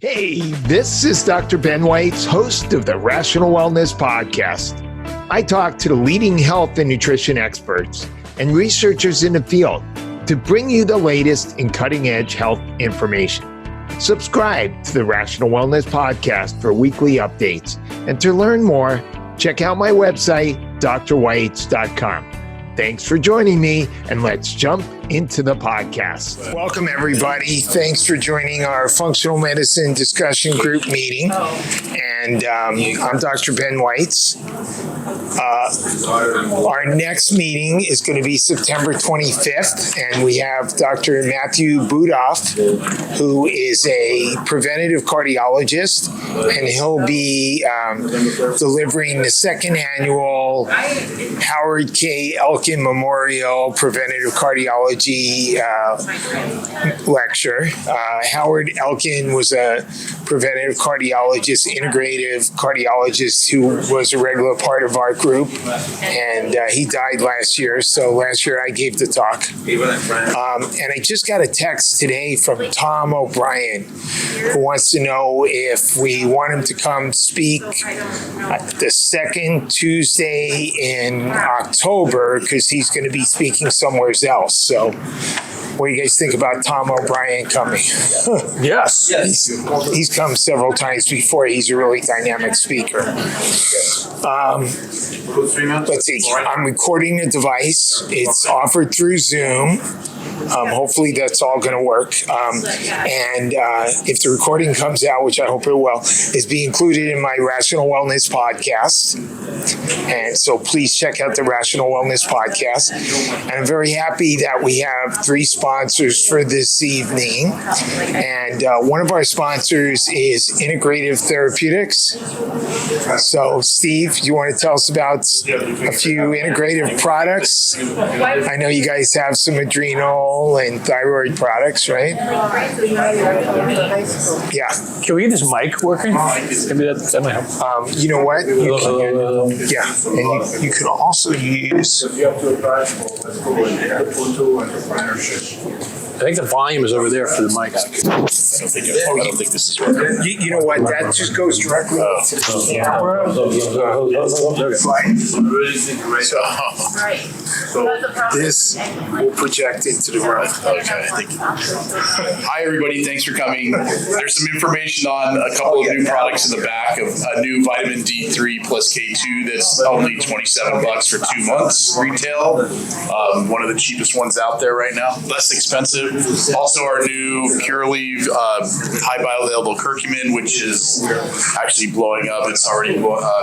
Hey, this is Dr. Ben Weitz, host of the Rational Wellness Podcast. I talk to the leading health and nutrition experts and researchers in the field to bring you the latest in cutting-edge health information. Subscribe to the Rational Wellness Podcast for weekly updates. And to learn more, check out my website, drweitz.com. Thanks for joining me, and let's jump into the podcast. Welcome, everybody. Thanks for joining our functional medicine discussion group meeting. And I'm Dr. Ben Weitz. Our next meeting is going to be September 25th, and we have Dr. Matthew Budoff, who is a preventative cardiologist, and he'll be delivering the second annual Howard K. Elkin Memorial Preventative Cardiology lecture. Howard Elkin was a preventative cardiologist, integrative cardiologist who was a regular part of our group, and he died last year. So last year I gave the talk. And I just got a text today from Tom O'Brien, who wants to know if we want him to come speak the second Tuesday in October, because he's going to be speaking somewhere else. So what do you guys think about Tom O'Brien coming? Yes. He's come several times before. He's a really dynamic speaker. Let's see. I'm recording a device. It's offered through Zoom. Hopefully that's all going to work. And if the recording comes out, which I hope it will, is be included in my Rational Wellness Podcast. And so please check out the Rational Wellness Podcast. And I'm very happy that we have 3 sponsors for this evening. And one of our sponsors is Integrative Therapeutics. So Steve, you want to tell us about a few integrative products? I know you guys have some adrenal and thyroid products, right? Yeah. Can we get this mic working? Maybe that might help. You know what? You can, and you can also use. I think the volume is over there for the mic. I don't think this is working. You know what? That just goes directly to the camera. So this will project into the room. Okay, thank you. Hi, everybody. Thanks for coming. There's some information on a couple of new products in the back of a new vitamin D3 plus K2 that's only $27 for 2 months retail. One of the cheapest ones out there right now. Less expensive. Also, our new Curaleaf high bioavailable curcumin, which is actually blowing up. It's already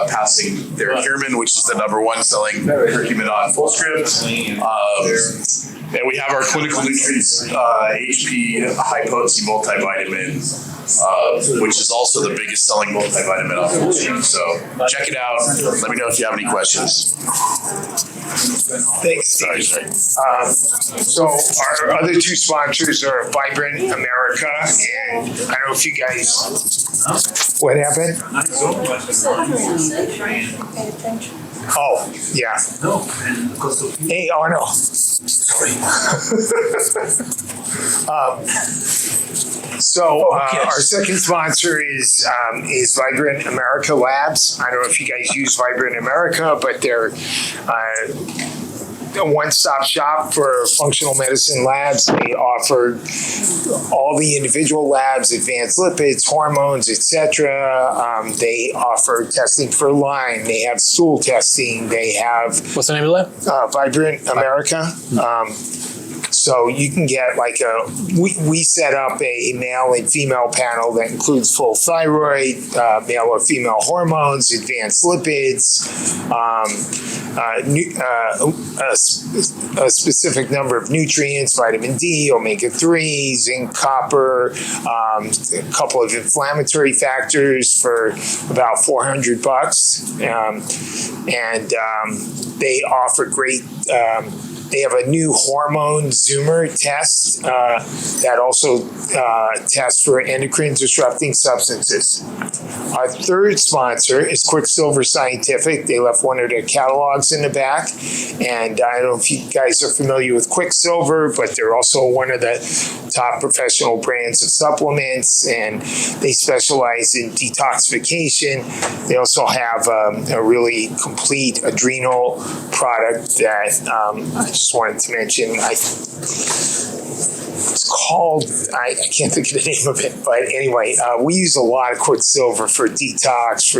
passing Thyroid, which is the #1 selling curcumin on Fullscript. And we have our clinical nutrients HP high potency multivitamin, which is also the biggest selling multivitamin on Fullscript. So check it out. Let me know if you have any questions. Thanks. Sorry. So our other 2 sponsors are Vibrant America, and I don't know if you guys. What happened? Oh, yeah. Hey, Arno. Sorry. Our second sponsor is Vibrant America Labs. I don't know if you guys use Vibrant America, but they're a one-stop shop for functional medicine labs. They offer all the individual labs, advanced lipids, hormones, etc. They offer testing for Lyme. They have stool testing. They have... What's the name of the lab? Vibrant America. So you can get we set up a male and female panel that includes full thyroid, male or female hormones, advanced lipids, a specific number of nutrients, vitamin D, omega-3, zinc, copper, a couple of inflammatory factors for about $400. And they offer great They have a new hormone zoomer test that also tests for endocrine disrupting substances. Our third sponsor is Quicksilver Scientific. They left one of their catalogs in the back. And I don't know if you guys are familiar with Quicksilver, but they're also one of the top professional brands of supplements, and they specialize in detoxification. They also have a really complete adrenal product that I just wanted to mention. It's called, I can't think of the name of it, but anyway, we use a lot of Quicksilver for detox.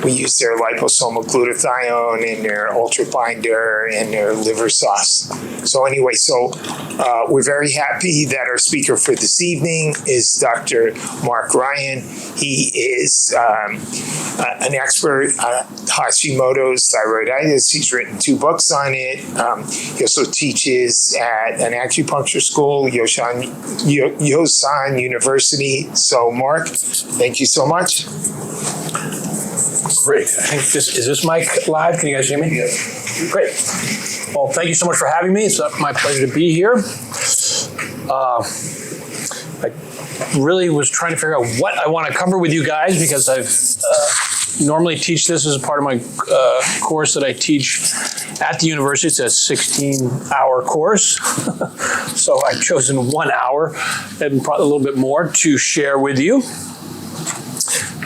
We use their liposomal glutathione and their ultra binder and their liver sauce. So anyway, we're very happy that our speaker for this evening is Dr. Marc Ryan. He is an expert on Hashimoto's thyroiditis. He's written 2 books on it. He also teaches at an acupuncture school, Yosan University. So, Marc, thank you so much. Great. I think is this mic live? Can you guys hear me? Yes. Great. Well, thank you so much for having me. It's my pleasure to be here. I really was trying to figure out what I want to cover with you guys, because I've normally teach this as a part of my course that I teach at the university. It's a 16-hour course. So I've chosen 1 hour and probably a little bit more to share with you.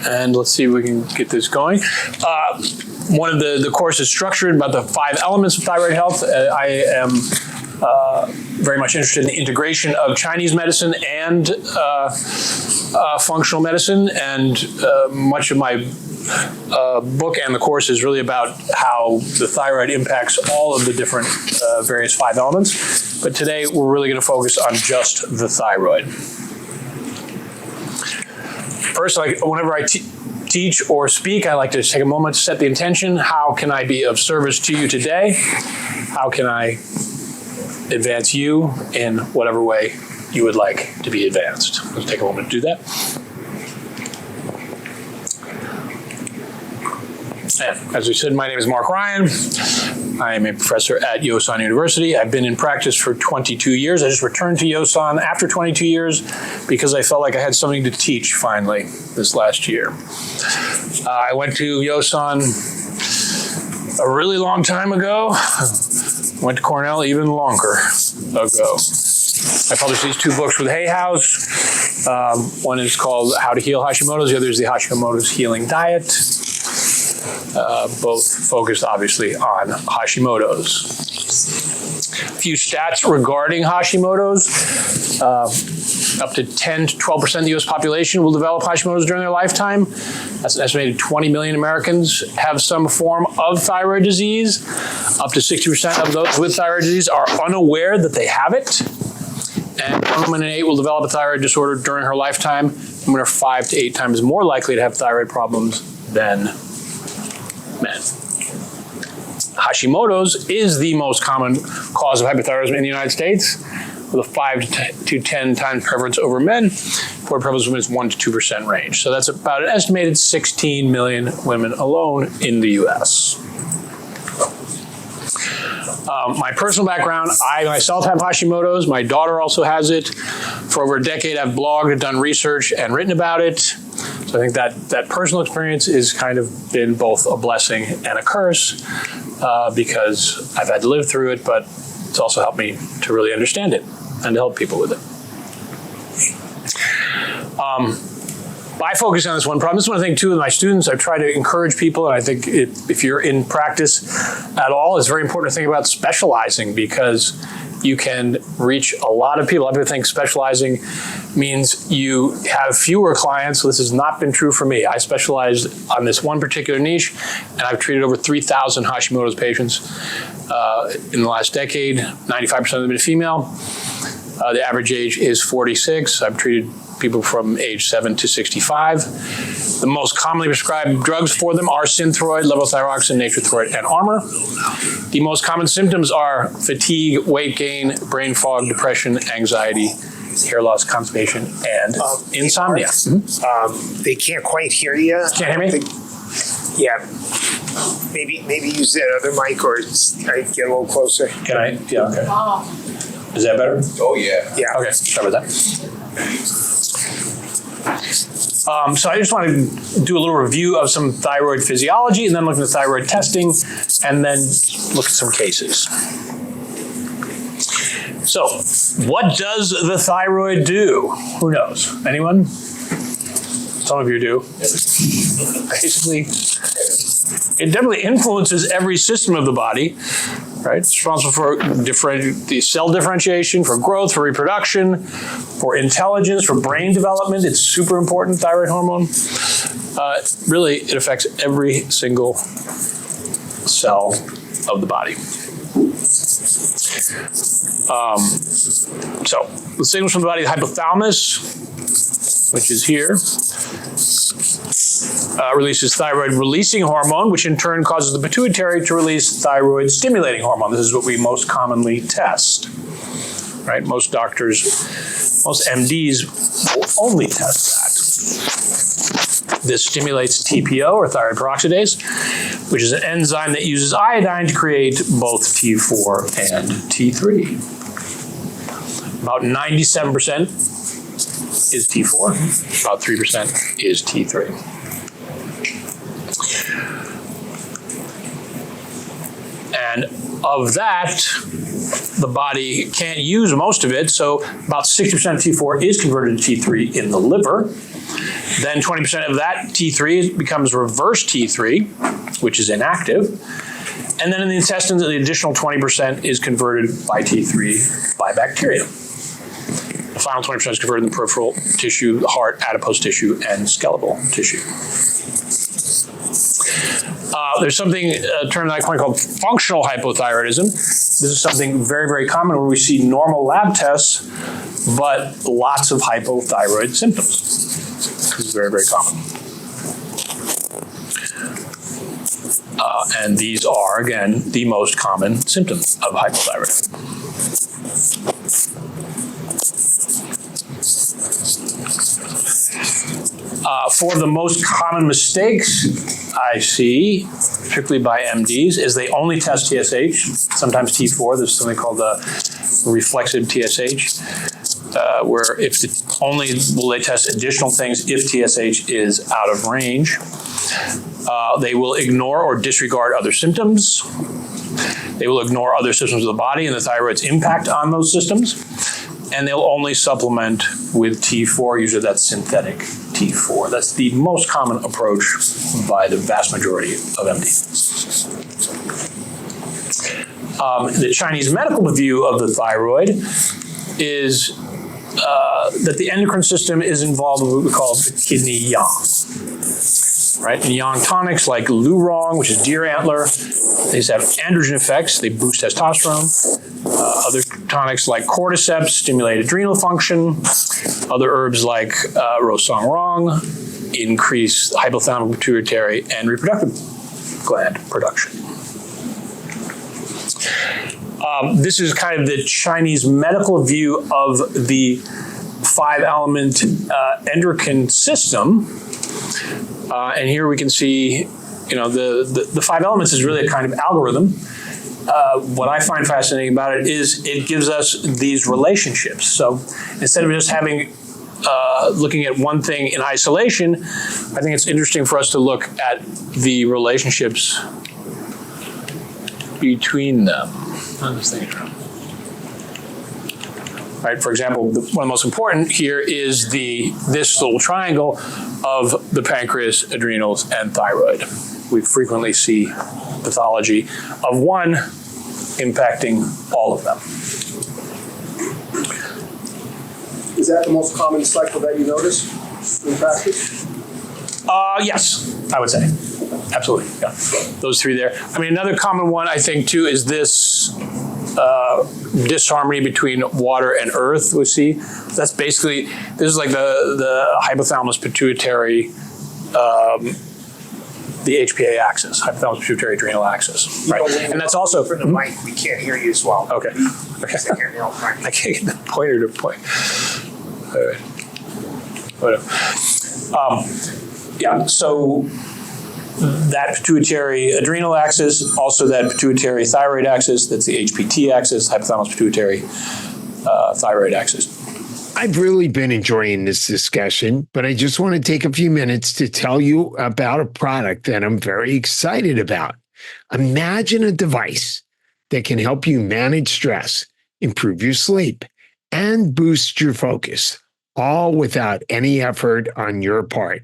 And let's see if we can get this going. One of the course is structured about the 5 elements of thyroid health. I am very much interested in the integration of Chinese medicine and functional medicine, and much of my book and the course is really about how the thyroid impacts all of the different various 5 elements. But today we're really going to focus on just the thyroid. First, whenever I teach or speak, I like to take a moment to set the intention. How can I be of service to you today? How can I advance you in whatever way you would like to be advanced? Let's take a moment to do that. And as we said, my name is Marc Ryan. I am a professor at Yosan University. I've been in practice for 22 years. I just returned to Yosan after 22 years because I felt like I had something to teach finally this last year. I went to Yosan a really long time ago. Went to Cornell even longer ago. I published these 2 books with Hay House. One is called How to Heal Hashimoto's. The other is the Hashimoto's Healing Diet. Both focused obviously on Hashimoto's. A few stats regarding Hashimoto's. Up to 10 to 12% of the U.S. population will develop Hashimoto's during their lifetime. That's an estimated 20 million Americans have some form of thyroid disease. Up to 60% of those with thyroid disease are unaware that they have it. And 1 woman in 8 will develop a thyroid disorder during her lifetime. Women are 5 to 8 times more likely to have thyroid problems than men. Hashimoto's is the most common cause of hypothyroidism in the United States, with a 5 to 10 times prevalence over men. For prevalence of women is 1 to 2% range. So that's about an estimated 16 million women alone in the U.S. My personal background, I myself have Hashimoto's. My daughter also has it. For over a decade, I've blogged, done research, and written about it. So I think that personal experience has kind of been both a blessing and a curse because I've had to live through it, but it's also helped me to really understand it and to help people with it. I focus on this one problem. This is one thing, too, with my students. I try to encourage people, and I think if you're in practice at all, it's very important to think about specializing, because you can reach a lot of people. A lot of people think specializing means you have fewer clients. This has not been true for me. I specialized on this one particular niche, and I've treated over 3,000 Hashimoto's patients in the last decade. 95% of them have been female. The average age is 46. I've treated people from age 7 to 65. The most commonly prescribed drugs for them are Synthroid, levothyroxine, Natrithroid, and Armour. The most common symptoms are fatigue, weight gain, brain fog, depression, anxiety, hair loss, constipation, and insomnia. They can't quite hear you. Can't hear me? Yeah. Maybe use that other mic, or I get a little closer. Can I? Yeah, okay. Is that better? Oh, yeah. Yeah. Okay, sorry about that. So I just want to do a little review of some thyroid physiology, and then look at the thyroid testing, and then look at some cases. So, what does the thyroid do? Who knows? Anyone? Some of you do. Basically, it definitely influences every system of the body, right? It's responsible for the cell differentiation, for growth, for reproduction, for intelligence, for brain development. It's super important, thyroid hormone. Really, it affects every single cell of the body. So, the signals from the body, the hypothalamus, which is here, releases thyroid-releasing hormone, which in turn causes the pituitary to release thyroid-stimulating hormone. This is what we most commonly test, right? Most doctors, most MDs will only test that. This stimulates TPO, or thyroid peroxidase, which is an enzyme that uses iodine to create both T4 and T3. About 97% is T4, about 3% is T3. And of that, the body can't use most of it, so about 60% of T4 is converted to T3 in the liver. Then 20% of that T3 becomes reverse T3, which is inactive. And then in the intestines, the additional 20% is converted by T3 by bacteria. The final 20% is converted in the peripheral tissue, the heart, adipose tissue, and skeletal tissue. There's something, a term that I coined called functional hypothyroidism. This is something very, very common where we see normal lab tests, but lots of hypothyroid symptoms. This is very, very common. And these are, again, the most common symptoms of hypothyroidism. For the most common mistakes I see, particularly by MDs, is they only test TSH, sometimes T4. There's something called the reflexive TSH, where if only will they test additional things if TSH is out of range. They will ignore or disregard other symptoms. They will ignore other systems of the body and the thyroid's impact on those systems. And they'll only supplement with T4, usually that's synthetic T4. That's the most common approach by the vast majority of MDs. The Chinese medical view of the thyroid is that the endocrine system is involved in what we call the kidney yang. Right? And yang tonics like Lurong, which is deer antler, they have androgen effects. They boost testosterone. Other tonics like cordyceps stimulate adrenal function. Other herbs like Rosong increase hypothalamic, pituitary, and reproductive gland production. This is kind of the Chinese medical view of the 5-element endocrine system. And here we can see, the 5 elements is really a kind of algorithm. What I find fascinating about it is it gives us these relationships. So instead of just looking at one thing in isolation, I think it's interesting for us to look at the relationships between them. I'm just thinking. Right, for example, one of the most important here is this little triangle of the pancreas, adrenals, and thyroid. We frequently see pathology of one impacting all of them. Is that the most common cycle that you notice in practice? Yes, I would say. Absolutely, yeah. Those 3 there. I mean, another common one, I think, too, is this disharmony between water and earth we see. That's basically, this is like the hypothalamus pituitary, the HPA axis, hypothalamus pituitary adrenal axis, right? And that's also for the mic. We can't hear you as well. Okay. I can't hear you all fine. I can't get the pointer to point. All right. Whatever. Yeah. So that pituitary adrenal axis, also that pituitary thyroid axis, that's the HPT axis, hypothalamus pituitary thyroid axis. I've really been enjoying this discussion, but I just want to take a few minutes to tell you about a product that I'm very excited about. Imagine a device that can help you manage stress, improve your sleep, and boost your focus, all without any effort on your part.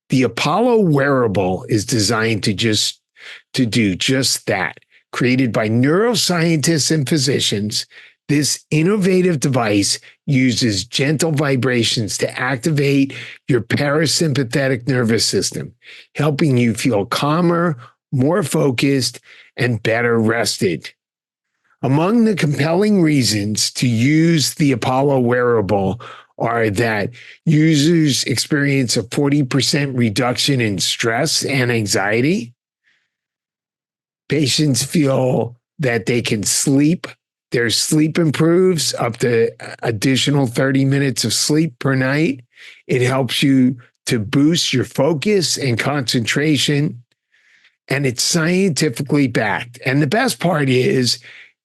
The Apollo wearable is designed to do just that. Created by neuroscientists and physicians, this innovative device uses gentle vibrations to activate your parasympathetic nervous system, helping you feel calmer, more focused, and better rested. Among the compelling reasons to use the Apollo wearable are that users experience a 40% reduction in stress and anxiety. Patients feel that they can sleep. Their sleep improves up to additional 30 minutes of sleep per night. It helps you to boost your focus and concentration. And it's scientifically backed. And the best part is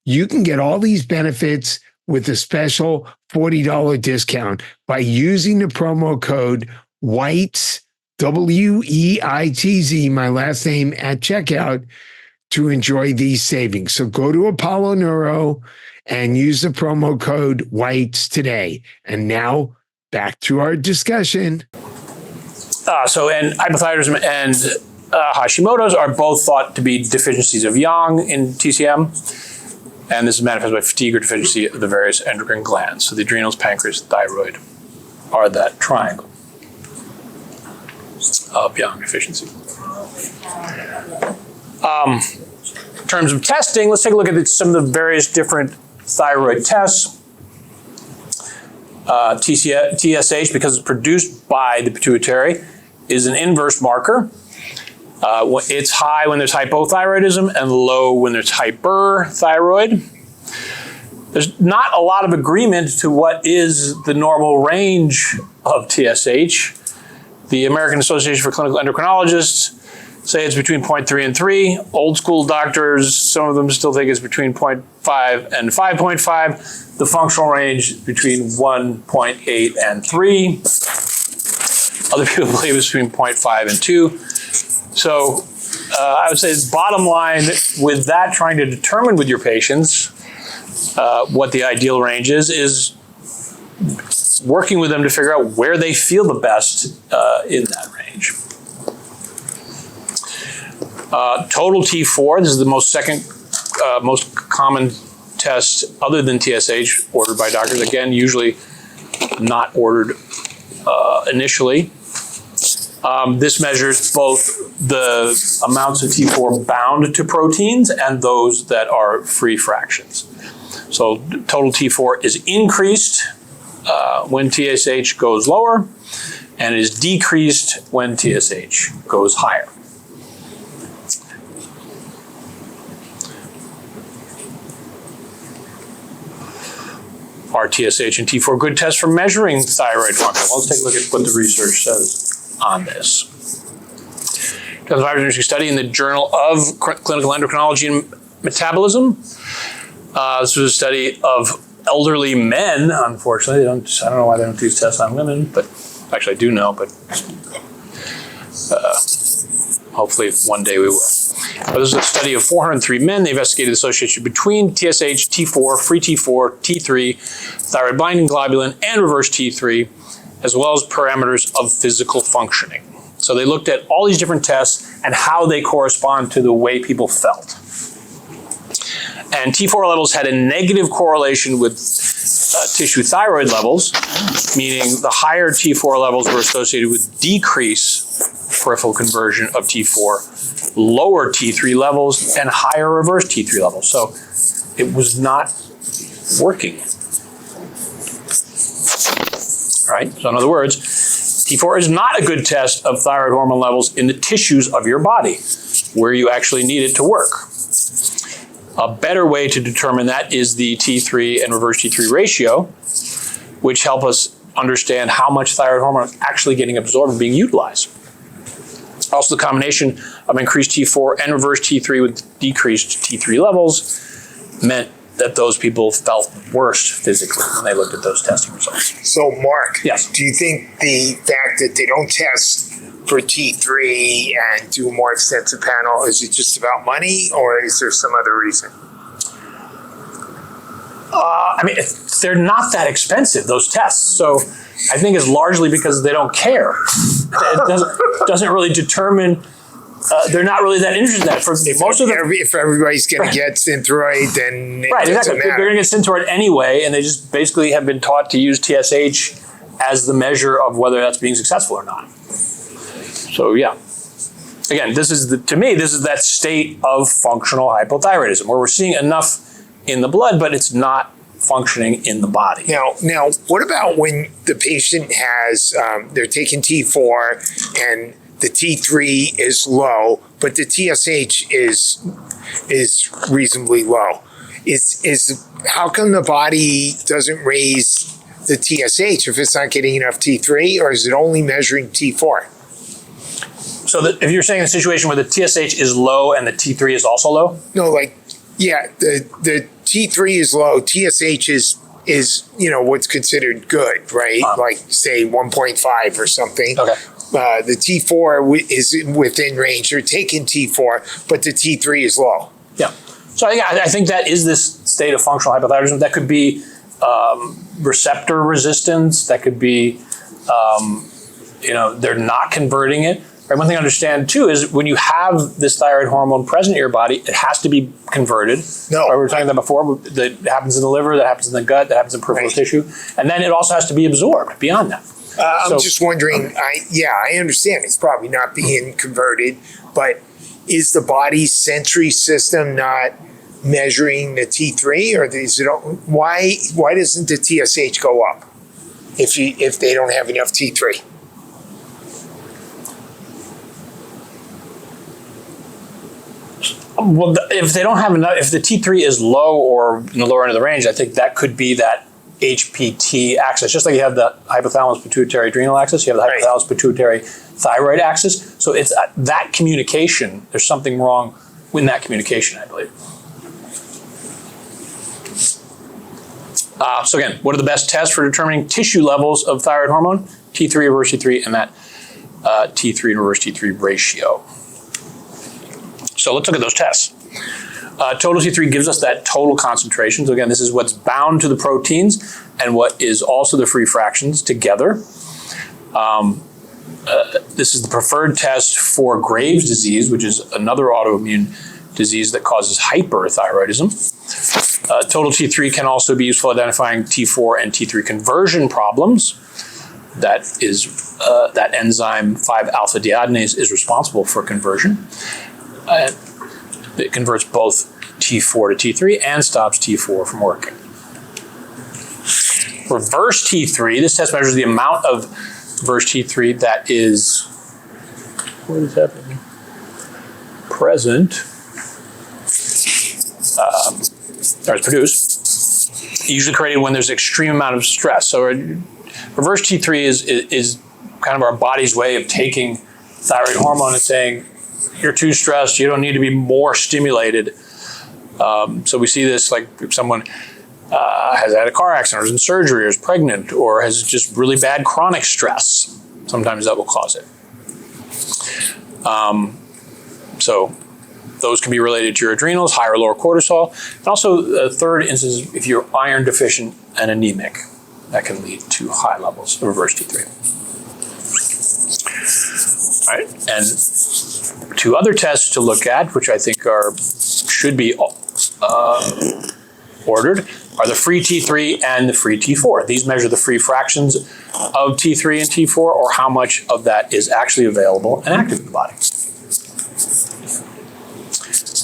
you can get all these benefits with a special $40 discount by using the promo code Weitz, W-E-I-T-Z, my last name, at checkout to enjoy these savings. So go to Apollo Neuro and use the promo code Weitz today. And now back to our discussion. And hypothyroidism and Hashimoto's are both thought to be deficiencies of yang in TCM. And this is manifested by fatigue or deficiency of the various endocrine glands. So the adrenals, pancreas, thyroid are that triangle of yang deficiency. In terms of testing, let's take a look at some of the various different thyroid tests. TSH, because it's produced by the pituitary, is an inverse marker. It's high when there's hypothyroidism and low when there's hyperthyroid. There's not a lot of agreement to what is the normal range of TSH. The American Association for Clinical Endocrinologists say it's between 0.3 and 3. Old school doctors, some of them still think it's between 0.5 and 5.5. The functional range between 1.8 and 3. Other people believe it's between 0.5 and 2. So I would say bottom line with that, trying to determine with your patients what the ideal range is working with them to figure out where they feel the best in that range. Total T4, this is the most common test other than TSH ordered by doctors. Again, usually not ordered initially. This measures both the amounts of T4 bound to proteins and those that are free fractions. So total T4 is increased when TSH goes lower and is decreased when TSH goes higher. Are TSH and T4 good tests for measuring thyroid function? Well, let's take a look at what the research says on this. There's a interesting study in the Journal of Clinical Endocrinology and Metabolism. This was a study of elderly men, unfortunately. I don't know why they don't do these tests on women, but actually I do know, but hopefully one day we will. But this is a study of 403 men. They investigated the association between TSH, T4, free T4, T3, thyroid binding globulin, and reverse T3, as well as parameters of physical functioning. So they looked at all these different tests and how they correspond to the way people felt. And T4 levels had a negative correlation with tissue thyroid levels, meaning the higher T4 levels were associated with decreased peripheral conversion of T4, lower T3 levels, and higher reverse T3 levels. So it was not working. All right, so in other words, T4 is not a good test of thyroid hormone levels in the tissues of your body, where you actually need it to work. A better way to determine that is the T3 and reverse T3 ratio, which help us understand how much thyroid hormone is actually getting absorbed and being utilized. Also, the combination of increased T4 and reversed T3 with decreased T3 levels meant that those people felt worse physically when they looked at those testing results. So, Mark, Yes. do you think the fact that they don't test for T3 and do a more extensive panel, is it just about money, or is there some other reason? I mean, they're not that expensive, those tests. So I think it's largely because they don't care. It doesn't really determine, they're not really that interested in that. For most of them, If everybody's going to get Synthroid, then it right, doesn't exactly. They're matter. going to get Synthroid anyway, and they just basically have been taught to use TSH as the measure of whether that's being successful or not. So yeah. Again, to me, this is that state of functional hypothyroidism where we're seeing enough in the blood, but it's not functioning in the body. Now, what about when the patient has, they're taking T4 and the T3 is low, but the TSH is reasonably low? Is how come the body doesn't raise the TSH if it's not getting enough T3, or is it only measuring T4? So if you're saying a situation where the TSH is low and the T3 is also low? No, the T3 is low, TSH is what's considered good, right? Like say 1.5 or something. Okay. The T4 is within range. They're taking T4, but the T3 is low. Yeah. So I think that is this state of functional hypothyroidism. That could be receptor resistance. That could be, they're not converting it. Right? One thing to understand too is when you have this thyroid hormone present in your body, it has to be converted. No. Right? We were talking about before, that happens in the liver, that happens in the gut, that happens in peripheral tissue. And then it also has to be absorbed beyond that. I'm just wondering, I understand it's probably not being converted, but is the body's sensory system not measuring the T3, or is it, why doesn't the TSH go up if they don't have enough T3? Well, if they don't have enough, if the T3 is low or in the lower end of the range, I think that could be that HPT axis. Just like you have the hypothalamus pituitary adrenal axis, you have the hypothalamus pituitary thyroid axis. So it's that communication. There's something wrong with that communication, I believe. So again, what are the best tests for determining tissue levels of thyroid hormone? T3, reverse T3, and that T3 and reverse T3 ratio. So let's look at those tests. Total T3 gives us that total concentration. So again, this is what's bound to the proteins and what is also the free fractions together. This is the preferred test for Graves' disease, which is another autoimmune disease that causes hyperthyroidism. Total T3 can also be useful identifying T4 and T3 conversion problems. That is that enzyme 5-alpha dehydrogenase is responsible for conversion. It converts both T4 to T3 and stops T4 from working. Reverse T3, this test measures the amount of reverse T3 that is, what is happening? Present, or is produced, usually created when there's extreme amount of stress. So reverse T3 is kind of our body's way of taking thyroid hormone and saying, you're too stressed, you don't need to be more stimulated. So we see this like if someone has had a car accident or is in surgery or is pregnant or has just really bad chronic stress. Sometimes that will cause it. So those can be related to your adrenals, higher or lower cortisol. And also the third instance, if you're iron deficient and anemic, that can lead to high levels of reverse T3. All right, and two other tests to look at, which I think should be ordered, are the free T3 and the free T4. These measure the free fractions of T3 and T4, or how much of that is actually available and active in the body.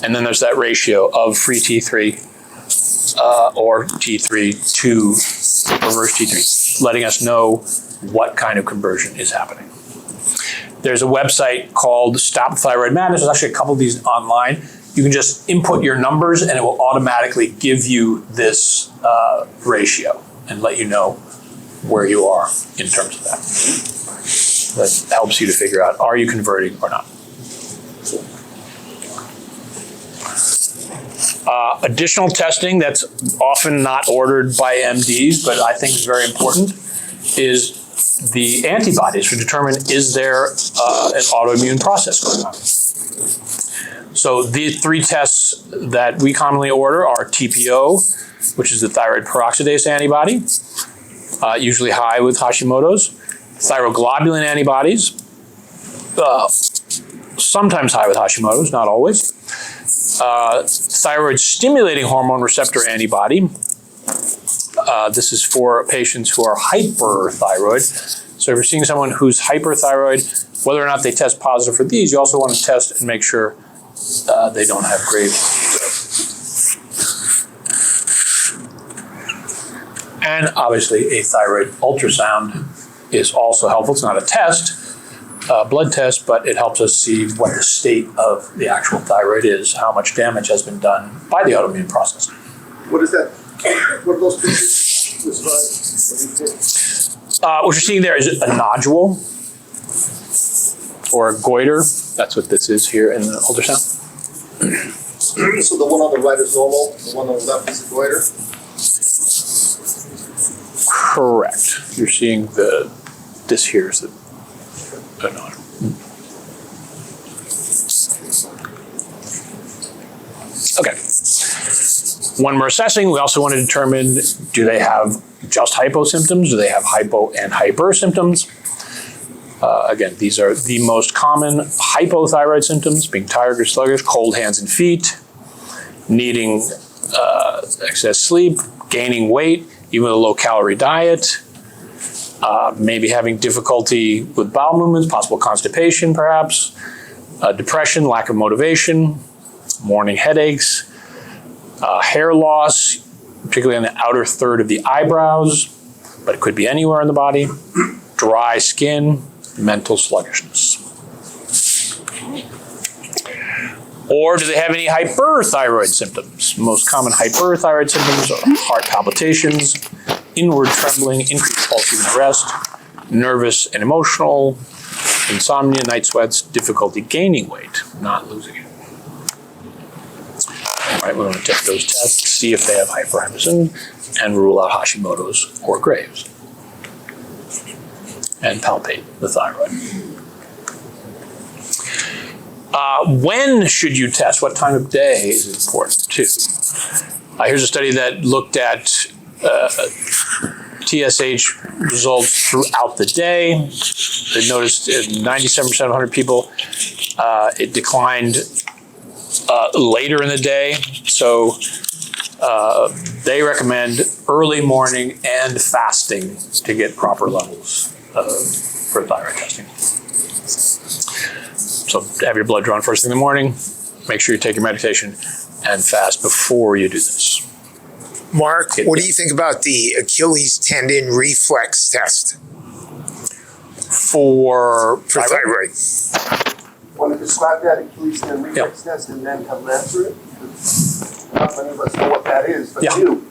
And then there's that ratio of free T3 or T3 to reverse T3, letting us know what kind of conversion is happening. There's a website called Stop Thyroid Madness. There's actually a couple of these online. You can just input your numbers and it will automatically give you this ratio and let you know where you are in terms of that. That helps you to figure out, are you converting or not? Additional testing that's often not ordered by MDs, but I think is very important, is the antibodies to determine is there an autoimmune process going on. So the 3 tests that we commonly order are TPO, which is the thyroid peroxidase antibody, usually high with Hashimoto's, thyroglobulin antibodies, sometimes high with Hashimoto's, not always, thyroid stimulating hormone receptor antibody. This is for patients who are hyperthyroid. So if you're seeing someone who's hyperthyroid, whether or not they test positive for these, you also want to test and make sure they don't have Graves'. And obviously a thyroid ultrasound is also helpful. It's not a test, blood test, but it helps us see what the state of the actual thyroid is, how much damage has been done by the autoimmune process. What is that? What are those pictures? What you're seeing there is a nodule or a goiter. That's what this is here in the ultrasound. So the one on the right is normal, the one on the left is a goiter? Correct. You're seeing this here is the nodule. Okay. When we're assessing, we also want to determine, do they have just hypo symptoms? Do they have hypo and hyper symptoms? Again, these are the most common hypothyroid symptoms, being tired or sluggish, cold hands and feet, needing excess sleep, gaining weight, even with a low-calorie diet, maybe having difficulty with bowel movements, possible constipation perhaps, depression, lack of motivation, morning headaches, hair loss, particularly on the outer third of the eyebrows, but it could be anywhere in the body, dry skin, mental sluggishness. Or do they have any hyperthyroid symptoms? Most common hyperthyroid symptoms are heart palpitations, inward trembling, increased pulse even at rest, nervous and emotional, insomnia, night sweats, difficulty gaining weight, not losing it. All right, we're going to take those tests, see if they have hyperhidrosis, and rule out Hashimoto's or Graves'. And palpate the thyroid. When should you test? What time of day is important too? Here's a study that looked at TSH results throughout the day. They noticed in 97% of 100 people, it declined later in the day. So they recommend early morning and fasting to get proper levels for thyroid testing. So have your blood drawn first thing in the morning, make sure you take your medication, and fast before you do this. Mark, what do you think about the Achilles tendon reflex test For thyroid? Want to describe that Achilles tendon reflex test and then have an answer it? Not many of us know what that is, but you.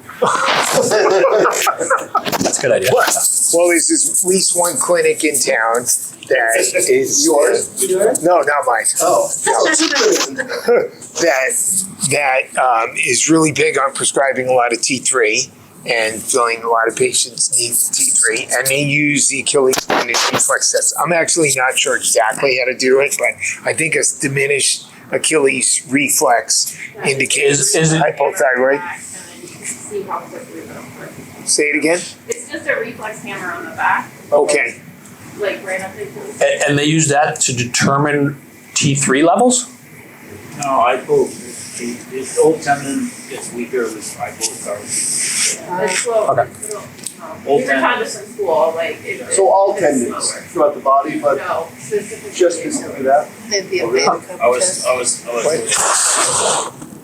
That's a good idea. Well, there's at least one clinic in town that is Yours? No, not mine. Oh. that is really big on prescribing a lot of T3 and feeling a lot of patients need T3, and they use the Achilles tendon reflex test. I'm actually not sure exactly how to do it, but I think a diminished Achilles reflex indicates Is it- hypothyroid. See how quickly it'll work. Say it again. It's just a reflex hammer on the back, Okay. like right up into the. And they use that to determine T3 levels? No, this old tendon is weaker with hypothyroid. It's slow. Okay. Old We were taught this in school, like. So all it's tendons slower. throughout the body, but No, specifically. just specifically that? It'd be a beta cup I was. On this notice.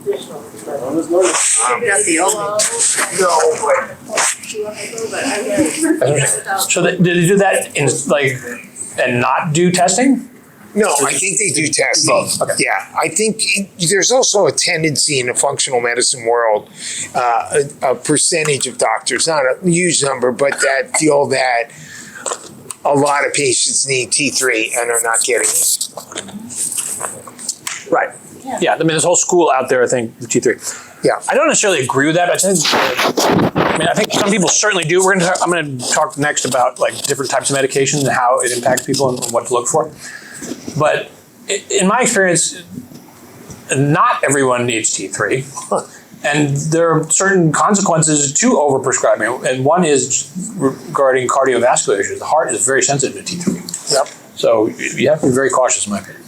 Not the only. So did they do that in and not do testing? No, I think they do testing. Both, okay. Yeah, I think there's also a tendency in the functional medicine world, a percentage of doctors, not a huge number, but that feel that a lot of patients need T3 and are not getting it. Right. Yeah, I mean, there's a whole school out there, I think, with T3. Yeah. I don't necessarily agree with that, but I think some people certainly do. I'm going to talk next about like different types of medications and how it impacts people and what to look for. But in my experience, not everyone needs T3. And there are certain consequences to overprescribing. And one is regarding cardiovascular issues. The heart is very sensitive to T3. Yep. So you have to be very cautious, in my opinion.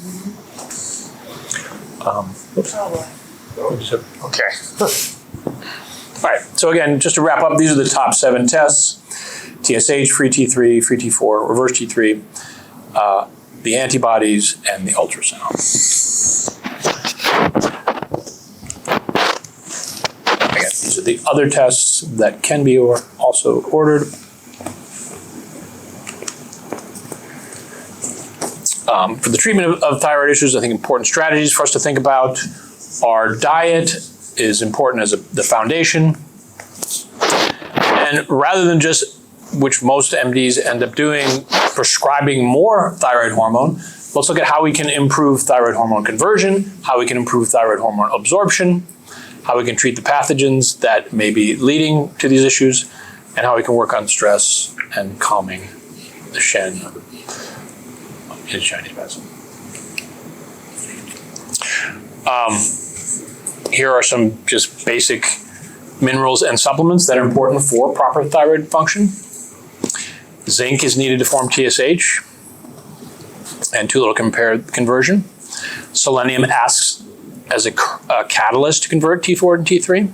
Okay. All right, so again, just to wrap up, these are the top 7 tests: TSH, free T3, free T4, reverse T3, the antibodies, and the ultrasound. Again, these are the other tests that can be also ordered. For the treatment of thyroid issues, I think important strategies for us to think about are diet is important as the foundation. And rather than just, which most MDs end up doing, prescribing more thyroid hormone, let's look at how we can improve thyroid hormone conversion, how we can improve thyroid hormone absorption, how we can treat the pathogens that may be leading to these issues, and how we can work on stress and calming the Shen in Chinese medicine. Here are some just basic minerals and supplements that are important for proper thyroid function. Zinc is needed to form TSH and too little conversion. Selenium acts as a catalyst to convert T4 and T3.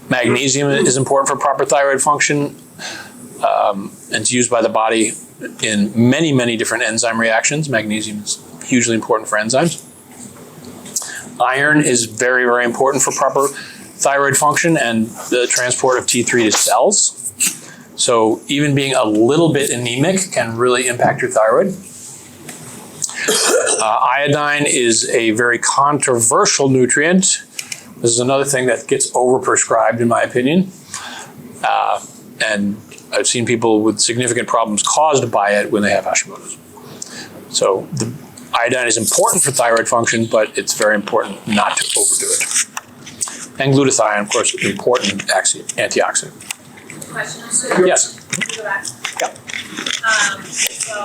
Magnesium is important for proper thyroid function, and it's used by the body in many, many different enzyme reactions. Magnesium is hugely important for enzymes. Iron is very, very important for proper thyroid function and the transport of T3 to cells. So even being a little bit anemic can really impact your thyroid. Iodine is a very controversial nutrient. This is another thing that gets overprescribed, in my opinion. And I've seen people with significant problems caused by it when they have Hashimoto's. So the iodine is important for thyroid function, but it's very important not to overdo it. And glutathione, of course, is an important antioxidant. Question? Yes. Go back. Yeah. So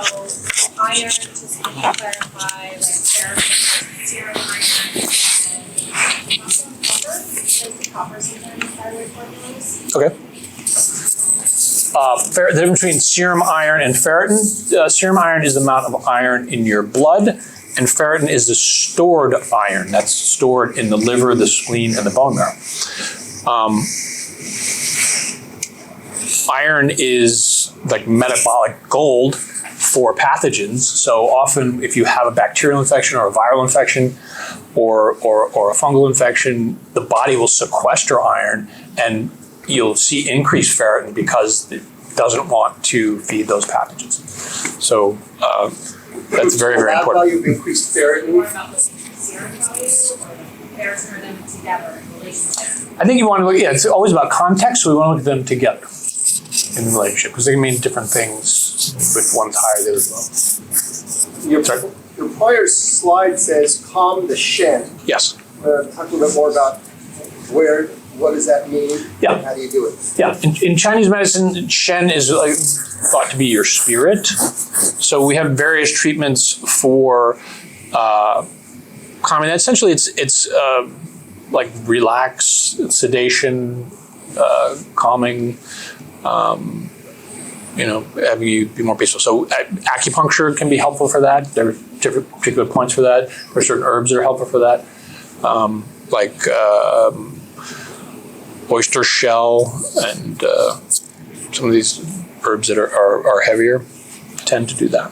iron, just can you clarify, like serum iron and also copper? Does copper sometimes in thyroid formulas? Okay. The difference between serum iron and ferritin. Serum iron is the amount of iron in your blood, and ferritin is the stored iron that's stored in the liver, the spleen, and the bone marrow. Iron is like metabolic gold for pathogens. So often if you have a bacterial infection or a viral infection or a fungal infection, the body will sequester iron and you'll see increased ferritin because it doesn't want to feed those pathogens. So that's very, very important. Value of increased ferritin. More about the serum value or the comparison of them together in relationship? I think you want to look, it's always about context, so we want to look at them together in the relationship because they can mean different things if one's higher, the other's low. Your prior slide says calm the Shen. Yes. Talk a little bit more about what does that mean? Yeah. And how do you do it? Yeah, in Chinese medicine, Shen is thought to be your spirit. So we have various treatments for calming. Essentially, it's like relax, sedation, calming. Having you be more peaceful. So acupuncture can be helpful for that. There are different particular points for that. There are certain herbs that are helpful for that, like oyster shell and some of these herbs that are heavier tend to do that.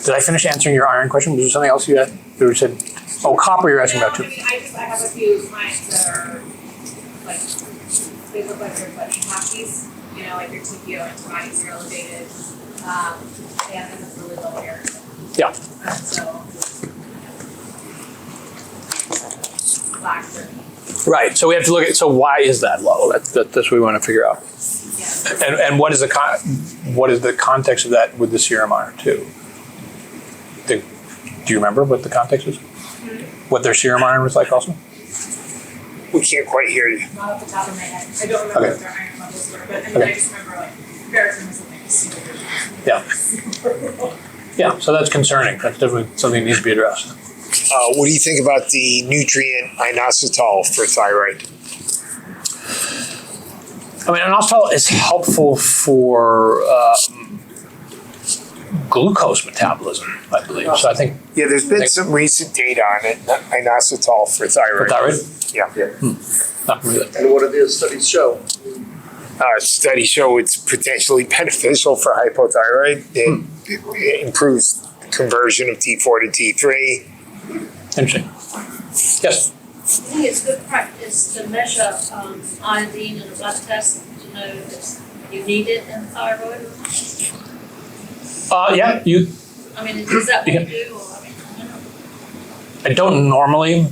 Did I finish answering your iron question? Was there something else you had? You said, copper you're asking about too. I have a few clients that are like, they look like they're Hashis, like their TPO antibodies are elevated, and then it's really low air. Yeah. Right. So we have to look at. So why is that low? That's what we want to figure out. Yeah. And what is the context of that with the serum iron too? Do you remember what the context is? What their serum iron was like also? We can't quite hear you. Not off the top of my head. I don't remember Okay. what their iron levels were, but I mean, Okay. I just remember like ferritin was like super. Yeah. Yeah, so that's concerning. That's definitely something that needs to be addressed. What do you think about the nutrient inositol for thyroid? I mean, inositol is helpful for glucose metabolism, I believe. So I think Yeah, there's been some recent data on it, inositol for thyroid. for thyroid, Yeah. not really. And what do the studies show? Studies show it's potentially beneficial for hypothyroid. It improves conversion of T4 to T3. Interesting. Yes. I think it's good practice to measure iodine in a blood test to know if you need it in thyroid. Yeah, you. I mean, is that what Yeah. you do? Or, I mean, you know. I don't normally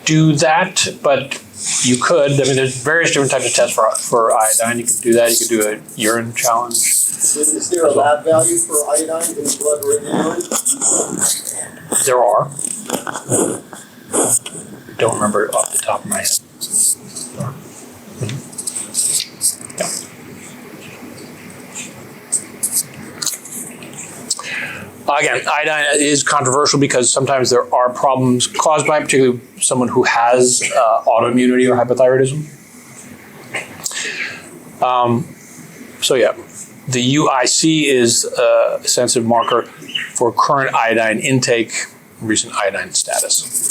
do that, but you could. I mean, there's various different types of tests for iodine. You can do that. You could do a urine challenge. Is there a lab value for iodine in blood or in urine? There are. Don't remember it off the top of my head. Yeah. Again, iodine is controversial because sometimes there are problems caused by it, particularly someone who has autoimmunity or hypothyroidism. So yeah, the UIC is a sensitive marker for current iodine intake, recent iodine status.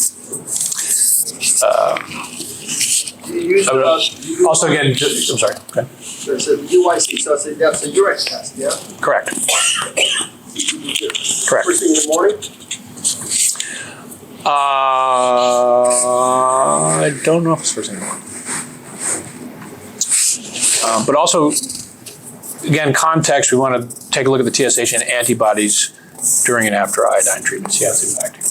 Also, again, I'm sorry. Okay. So it's a UIC, so that's a urine test, yeah? Correct. Correct. First thing in the morning? I don't know if it's first thing in the morning. But also, again, context, we want to take a look at the TSH and antibodies during and after iodine treatment, see how it's impacting.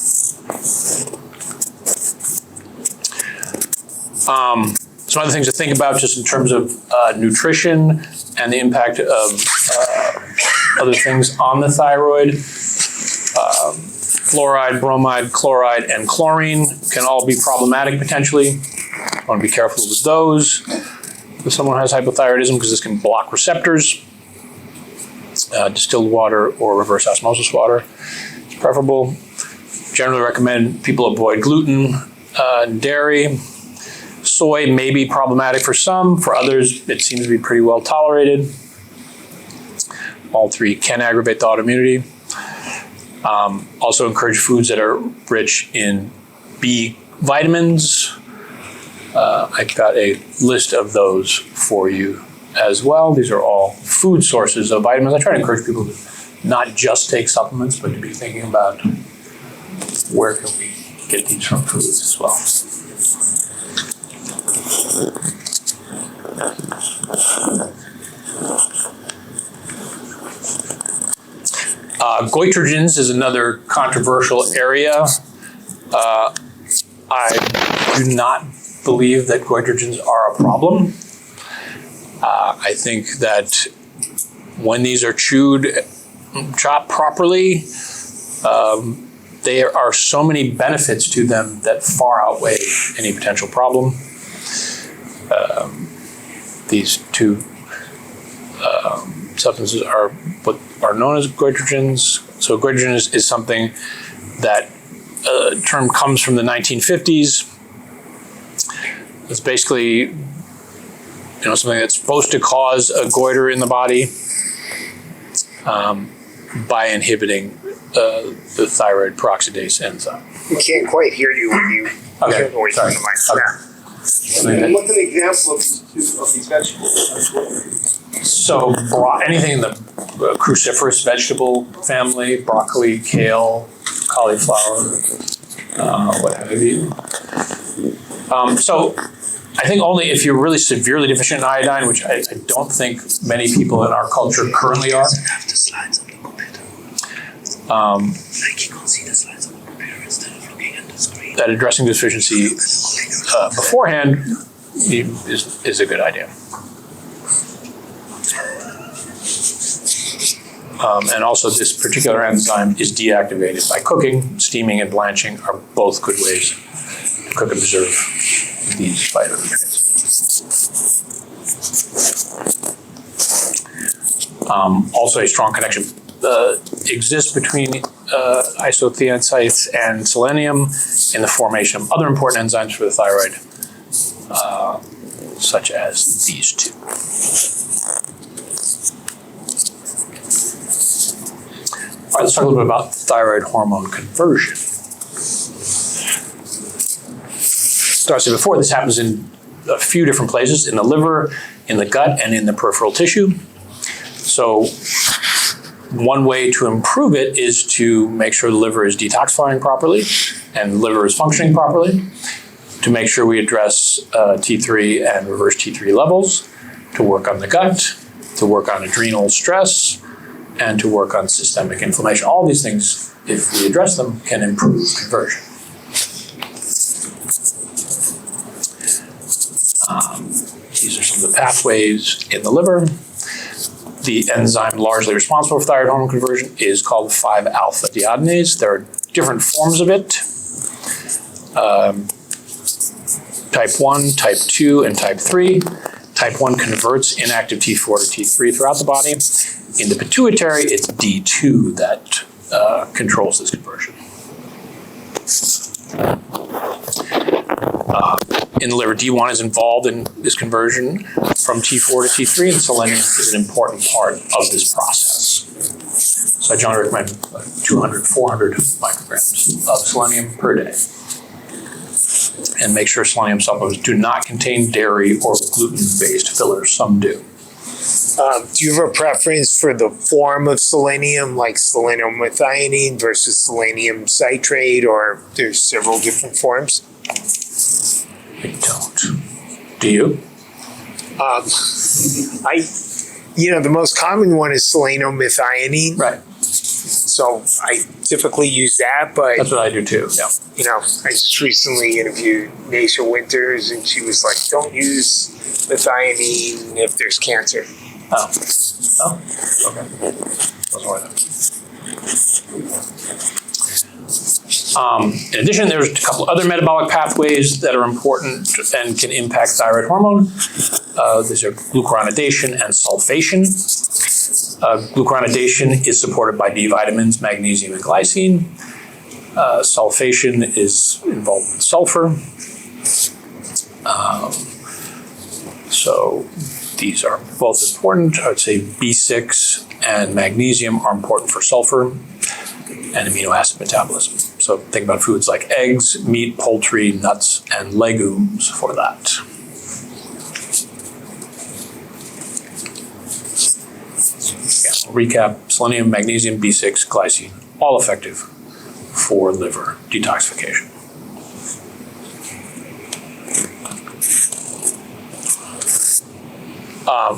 Some other things to think about just in terms of nutrition and the impact of other things on the thyroid. Fluoride, bromide, chloride, and chlorine can all be problematic potentially. I want to be careful with those if someone has hypothyroidism because this can block receptors. Distilled water or reverse osmosis water is preferable. Generally recommend people avoid gluten and dairy. Soy may be problematic for some. For others, it seems to be pretty well tolerated. All three can aggravate the autoimmunity. Also encourage foods that are rich in B vitamins. I've got a list of those for you as well. These are all food sources of vitamins. I try to encourage people to not just take supplements, but to be thinking about where can we get these from foods as well. Goitrogens is another controversial area. I do not believe that goitrogens are a problem. I think that when these are chopped properly, there are so many benefits to them that far outweigh any potential problem. These two substances are what are known as goitrogens. So goitrogen is something that term comes from the 1950s. It's basically something that's supposed to cause a goiter in the body by inhibiting the thyroid peroxidase enzyme. We can't quite hear you when you Okay, turn away from the mic. Okay. Yeah. And what's an example of these vegetables? So anything in the cruciferous vegetable family, broccoli, kale, cauliflower, what have you. So I think only if you're really severely deficient in iodine, which I don't think many people in our culture currently are. Have the slides on the computer. Like you can't see the slides on the computer instead of looking at the screen. That addressing deficiency beforehand is a good idea. And also this particular enzyme is deactivated by cooking. Steaming and blanching are both good ways to cook and preserve these phytonutrients. Also a strong connection exists between isothiacites and selenium in the formation of other important enzymes for the thyroid, such as these two. All right, let's talk a little bit about thyroid hormone conversion. So I said before, this happens in a few different places, in the liver, in the gut, and in the peripheral tissue. So one way to improve it is to make sure the liver is detoxifying properly and the liver is functioning properly, to make sure we address T3 and reverse T3 levels, to work on the gut, to work on adrenal stress, and to work on systemic inflammation. All these things, if we address them, can improve conversion. These are some of the pathways in the liver. The enzyme largely responsible for thyroid hormone conversion is called 5-alpha dehydrogenase. There are different forms of it. Type 1, type 2, and type 3. Type 1 converts inactive T4 to T3 throughout the body. In the pituitary, it's D2 that controls this conversion. In the liver, D1 is involved in this conversion from T4 to T3, and selenium is an important part of this process. So I generally recommend 200, 400 micrograms of selenium per day. And make sure selenium supplements do not contain dairy or gluten-based fillers. Some do. Do you have a preference for the form of selenium, like selenium methionine versus selenium citrate, or there's several different forms? I don't. Do you? The most common one is selenium methionine. Right. So I typically use that, but That's what I do too, yeah. I just recently interviewed Naisha Winters, and she was like, "Don't use methionine if there's cancer." Oh, okay. That's all I know. In addition, there's a couple other metabolic pathways that are important and can impact thyroid hormone. These are glucuronidation and sulfation. Glucuronidation is supported by B vitamins, magnesium, and glycine. Sulfation is involved with sulfur. So these are both important. I would say B6 and magnesium are important for sulfur and amino acid metabolism. So think about foods like eggs, meat, poultry, nuts, and legumes for that. Yeah, recap: selenium, magnesium, B6, glycine, all effective for liver detoxification.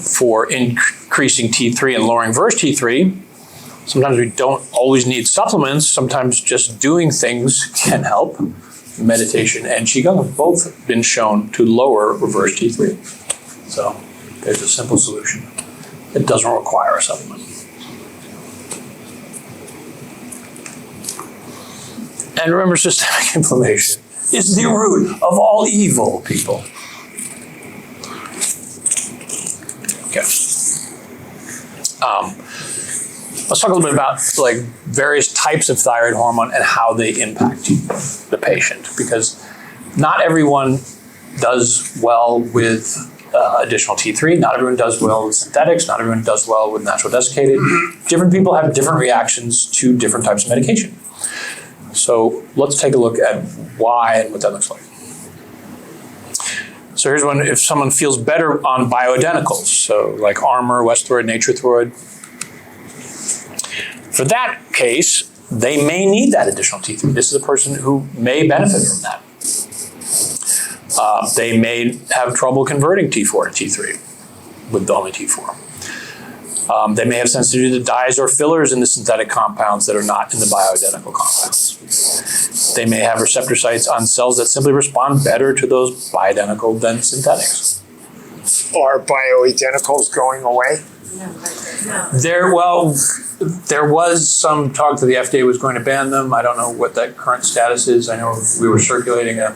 For increasing T3 and lowering reverse T3, sometimes we don't always need supplements. Sometimes just doing things can help. Meditation and Qigong have both been shown to lower reverse T3. So there's a simple solution. It doesn't require a supplement. And remember, systemic inflammation is the root of all evil, people. Okay. Let's talk a little bit about various types of thyroid hormone and how they impact the patient, because not everyone does well with additional T3. Not everyone does well with synthetics. Not everyone does well with natural desiccated. Different people have different reactions to different types of medication. So let's take a look at why and what that looks like. So here's one: if someone feels better on bioidenticals, so like Armour, Westhroid, Natrethroid. For that case, they may need that additional T3. This is a person who may benefit from that. They may have trouble converting T4 to T3 with only T4. They may have sensitivity to dyes or fillers in the synthetic compounds that are not in the bioidentical compounds. They may have receptor sites on cells that simply respond better to those bioidentical than synthetics. Are bioidenticals going away? There was some talk that the FDA was going to ban them. I don't know what that current status is. I know we were circulating a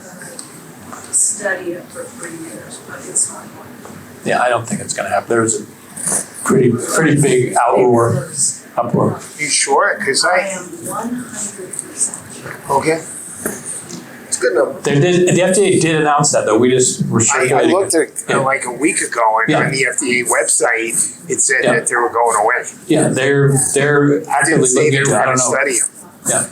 Study it for 3 years, but it's not going. Yeah, I don't think it's going to happen. There was a pretty big uproar. You sure? Because I I, am 100% sure. okay. It's good enough. The FDA did announce that, though. We just were I circulating. looked at it like a week ago, and Yeah. on the FDA website, it said Yeah. that they were going away. Yeah, they're I actively didn't say looking they into were it. I going don't to know. study them. Yeah.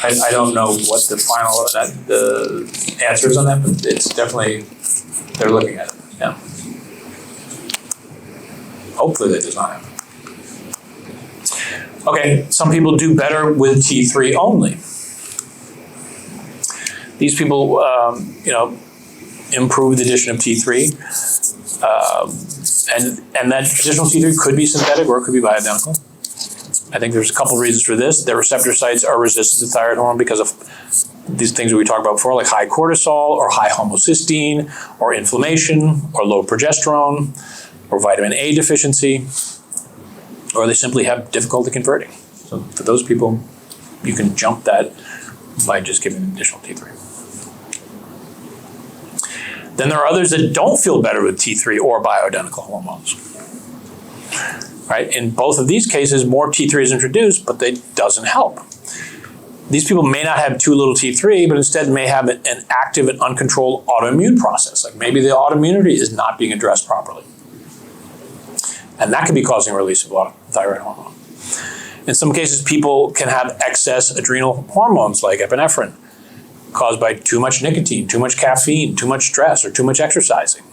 I don't know what the final the answer is on that, but it's definitely they're looking at it. Yeah. Hopefully that does not happen. Okay, some people do better with T3 only. These people, improve the addition of T3, and that additional T3 could be synthetic or it could be bioidentical. I think there's a couple reasons for this. Their receptor sites are resistant to thyroid hormone because of these things that we talked about before, like high cortisol or high homocysteine or inflammation or low progesterone or vitamin A deficiency, or they simply have difficulty converting. So for those people, you can jump that by just giving additional T3. Then there are others that don't feel better with T3 or bioidentical hormones. Right? In both of these cases, more T3 is introduced, but it doesn't help. These people may not have too little T3, but instead may have an active and uncontrolled autoimmune process. Like maybe the autoimmunity is not being addressed properly. And that could be causing a release of thyroid hormone. In some cases, people can have excess adrenal hormones like epinephrine caused by too much nicotine, too much caffeine, too much stress, or too much exercising.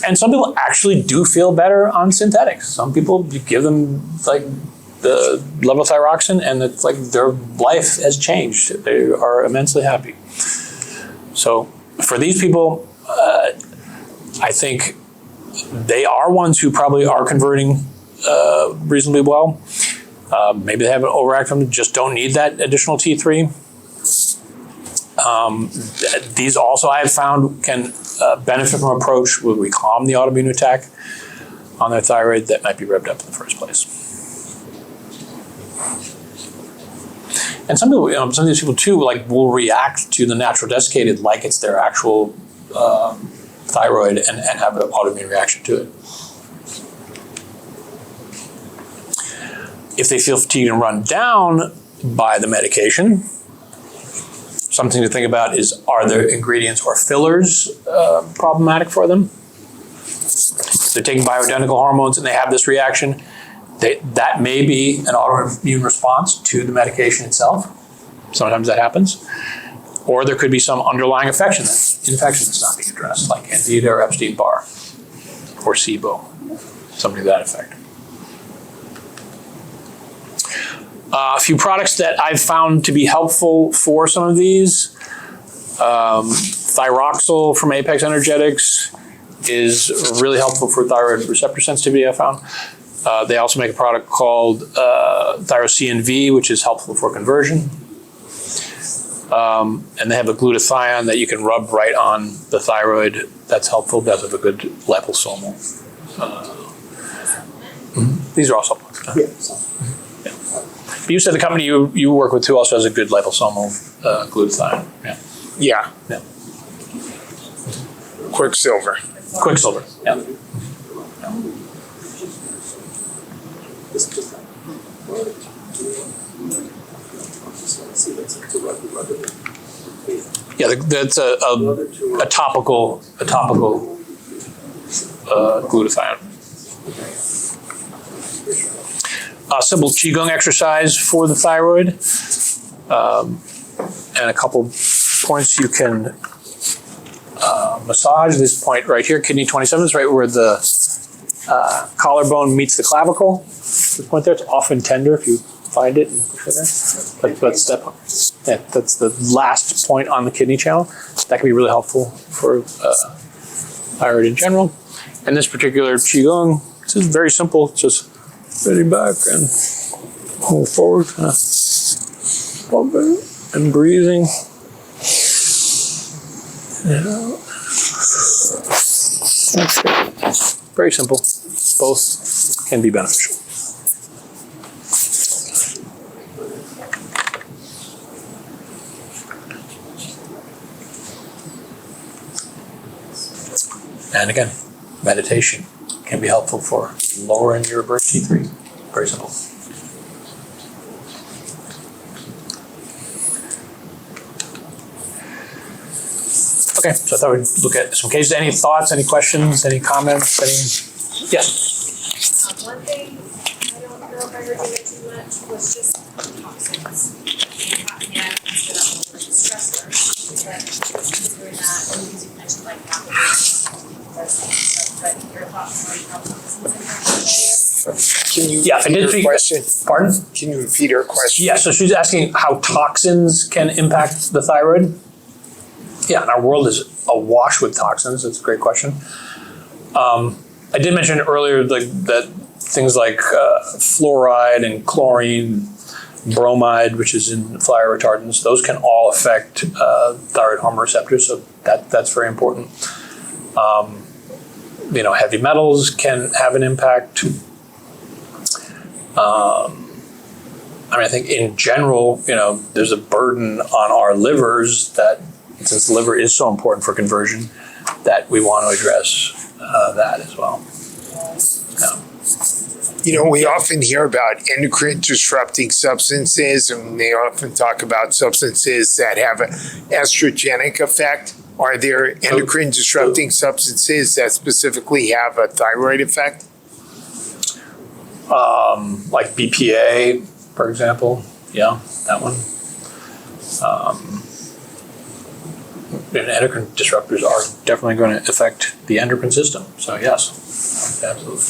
And some people actually do feel better on synthetics. Some people, you give them like the levothyroxine and it's like their life has changed. They are immensely happy. So for these people, I think they are ones who probably are converting reasonably well. Maybe they have an overactive, just don't need that additional T3. These also I have found can benefit from an approach where we calm the autoimmune attack on their thyroid that might be revved up in the first place. And some people, some of these people too, like will react to the natural desiccated like it's their actual thyroid and have an autoimmune reaction to it. If they feel fatigued and run down by the medication, something to think about is, are their ingredients or fillers problematic for them? If they're taking bioidentical hormones and they have this reaction, that may be an autoimmune response to the medication itself. Sometimes that happens. Or there could be some underlying infection that's not being addressed, like Candida or Epstein-Barr or SIBO, something to that effect. A few products that I've found to be helpful for some of these. Thyroxal from Apex Energetics is really helpful for thyroid receptor sensitivity, I found. They also make a product called Thyroxine V, which is helpful for conversion. And they have a glutathione that you can rub right on the thyroid. That's helpful. That's a good liposomal. These are also supplements. But you said the company you work with too also has a good liposomal glutathione. Yeah. Quicksilver. Yeah. Yeah, that's a topical glutathione. A simple qigong exercise for the thyroid, and a couple points you can massage. This point right here, kidney 27, is right where the collarbone meets the clavicle. This point there, it's often tender if you find it and push it there. But that's the last point on the kidney channel. That can be really helpful for thyroid in general. And this particular qigong, this is very simple. It's just sitting back and move forward, and breathing. That's good. Very simple. Both can be beneficial. And again, meditation can be helpful for lowering your birth T3. Very simple. Okay, so I thought we'd look at some cases. Any thoughts, any questions, any comments? Yes? One thing, I don't know if I heard you get too much, was just toxins. Yeah, I consider that one of the stressors, but we're not, because you mentioned like apples, but your thoughts on how toxins impact the Can you Yeah, I repeat did her think- question? Pardon? Can you repeat her question? Yeah, so she's asking how toxins can impact the thyroid. Yeah, and our world is awash with toxins. That's a great question. I did mention earlier that things like fluoride and chlorine, bromide, which is in fire retardants, those can all affect thyroid hormone receptors, so that's very important. Heavy metals can have an impact. I think in general, there's a burden on our livers that, since the liver is so important for conversion, that we want to address that as well. We often hear about endocrine disrupting substances, and they often talk about substances that have an estrogenic effect. Are there endocrine disrupting substances that specifically have a thyroid effect? Like BPA, for example. Yeah, that one. And endocrine disruptors are definitely going to affect the endocrine system. So yes, absolutely.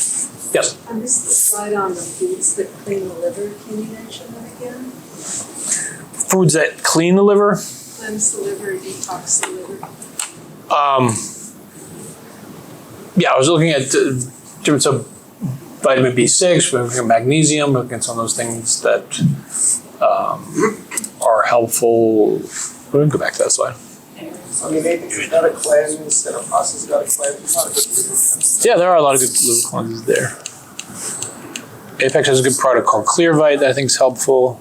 Yes? I missed the slide on the foods that clean the liver. Can you mention that again? Foods that clean the liver? Cleanse the liver, detox the liver. Yeah, I was looking at different vitamin B6, we're looking at magnesium, we're looking at some of those things that are helpful. We're going to go back to that slide. Apex got a cleanse, and a process got a cleanse. There's a lot of good liver cleanses. Yeah, there are a lot of good liver cleanses there. Apex has a good product called Clearvite that I think is helpful.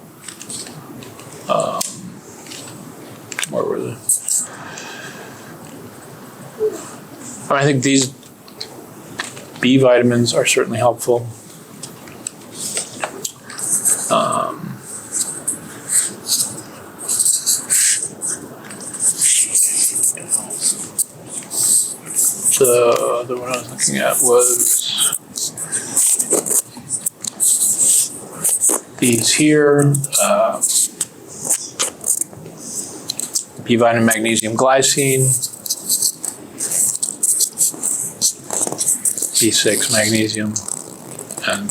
Where were they? I think these B vitamins are certainly helpful. The one I was looking at was these here. B vitamin, magnesium, glycine. B6, magnesium, and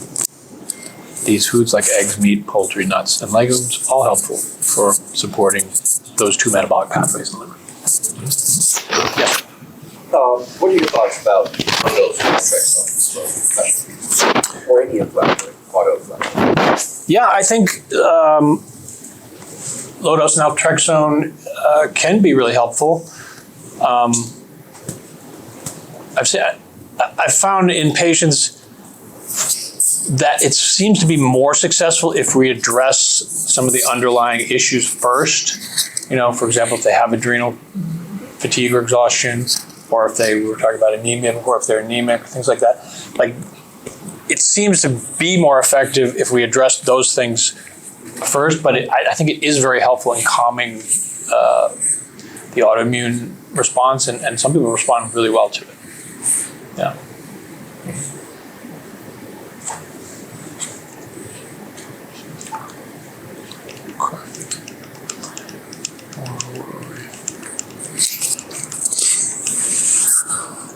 these foods like eggs, meat, poultry, nuts, and legumes, all helpful for supporting those two metabolic pathways in the liver. Yeah. What are your thoughts about those effects on slow or any inflammatory, autoinflammatory? Yeah, I think low dose naltrexone can be really helpful. I've found in patients that it seems to be more successful if we address some of the underlying issues first. For example, if they have adrenal fatigue or exhaustion, or if we were talking about anemia, or if they're anemic, things like that. It seems to be more effective if we address those things first, but I think it is very helpful in calming the autoimmune response, and some people respond really well to it. Yeah.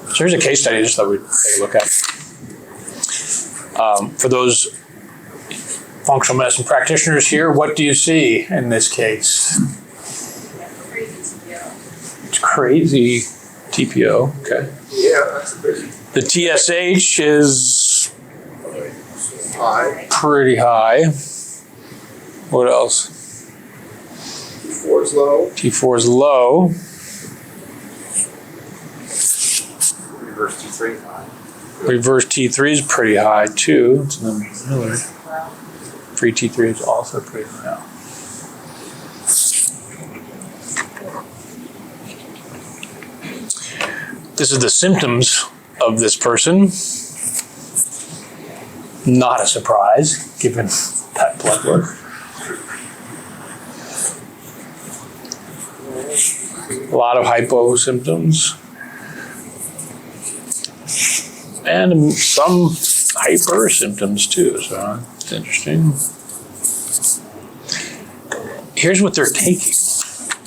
So here's a case study I just thought we'd take a look at. For those functional medicine practitioners here, what do you see in this case? It's crazy TPO. Okay. Yeah, that's a big The TSH is high. pretty high. What else? T4 is low. T4 is low. reverse T3 high. Reverse T3 is pretty high too. It's in the middle. Free T3 is also pretty high. This is the symptoms of this person. Not a surprise, given that blood work. A lot of hypo symptoms. And some hyper symptoms too, so it's interesting. Here's what they're taking,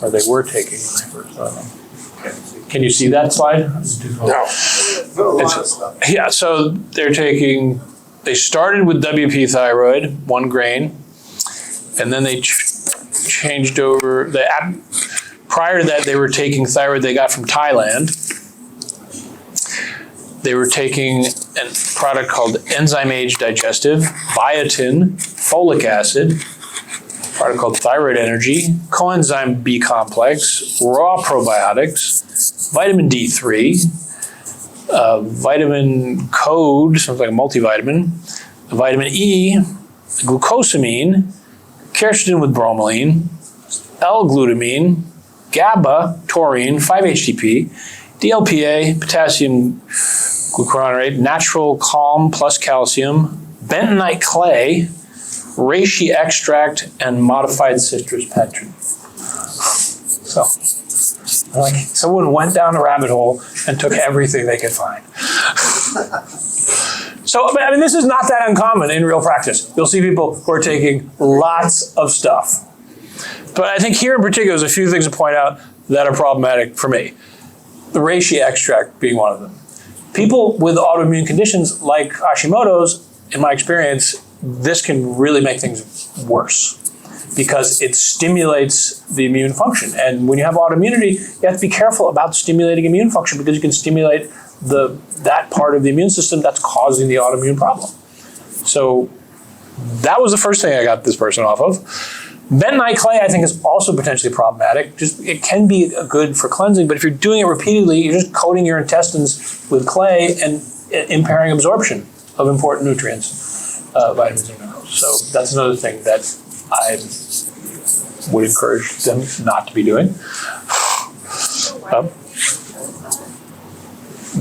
or they were taking when I first saw them. Can you see that slide? No. Yeah, so they started with WP Thyroid, 1 grain, and then they changed over. Prior to that, they were taking thyroid they got from Thailand. They were taking a product called Enzyme Age Digestive, biotin, folic acid, a product called Thyroid Energy, coenzyme B complex, raw probiotics, vitamin D3, vitamin code, something like a multivitamin, vitamin E, glucosamine, quercetin with bromelain, L-glutamine, GABA, taurine, 5-HTP, DLPA, potassium glucuronate, natural calm plus calcium, bentonite clay, reishi extract, and modified citrus petrin. So, like, someone went down a rabbit hole and took everything they could find. So, I mean, this is not that uncommon in real practice. You'll see people who are taking lots of stuff. But I think here in particular, there's a few things to point out that are problematic for me. The reishi extract being one of them. People with autoimmune conditions like Hashimoto's, in my experience, this can really make things worse because it stimulates the immune function. And when you have autoimmunity, you have to be careful about stimulating immune function because you can stimulate that part of the immune system that's causing the autoimmune problem. So that was the first thing I got this person off of. Bentonite clay, I think, is also potentially problematic. It can be good for cleansing, but if you're doing it repeatedly, you're just coating your intestines with clay and impairing absorption of important nutrients, vitamins and minerals. So that's another thing that I would encourage them not to be doing.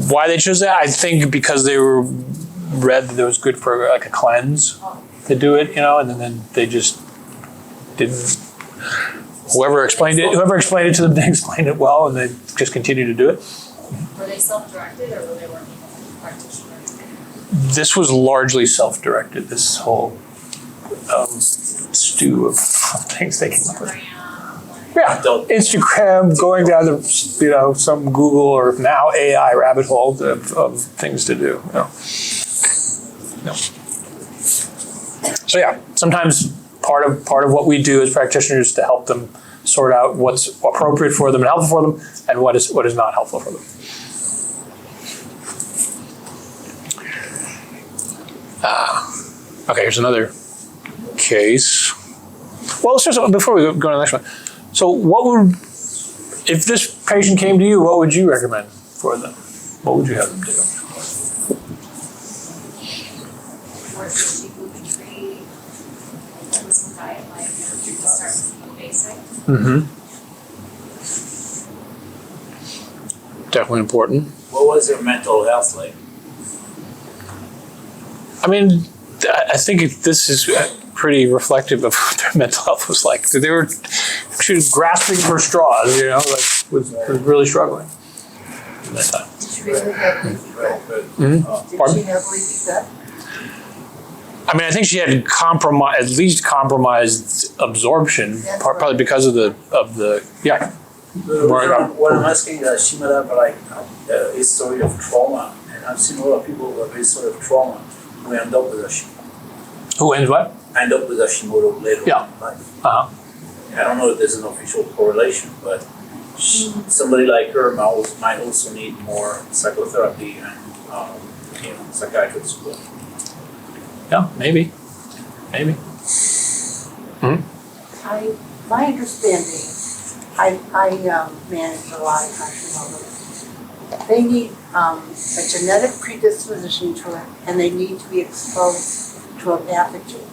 Why they chose that? I think because they read that it was good for like a cleanse to do it, and then they just didn't. Whoever explained it to them, they explained it well, and they just continued to do it. Were they self-directed or were they working with a practitioner? This was largely self-directed. This whole stew of things they came up with. Yeah, Instagram, going down the some Google or now AI rabbit hole of things to do. No. So yeah, sometimes part of what we do as practitioners is to help them sort out what's appropriate for them and helpful for them, and what is not helpful for them. Okay, here's another case. Well, let's just, before we go to the next one. So if this patient came to you, what would you recommend for them? What would you have them do? Diet, like, start with basic. Mm-hmm. Definitely important. What was their mental health like? I mean, I think this is pretty reflective of what their mental health was like. They were grasping for straws, was really struggling at that time. Did you really have leaky gut? Mm-hmm. Did she have leaky gut? I mean, I think she had at least compromised absorption, probably because of the yeah. What I'm asking is, she might have like a history of trauma, and I've seen a lot of people who have a history of trauma who end up with Hashimoto. Who ends what? End up with Hashimoto later Yeah. in life. Uh-huh. I don't know if there's an official correlation, but somebody like her might also need more psychotherapy and psychiatric support. Yeah, maybe. Mm-hmm. My understanding, I manage a lot of Hashimoto's, they need a genetic predisposition to it, and they need to be exposed to a pathogen.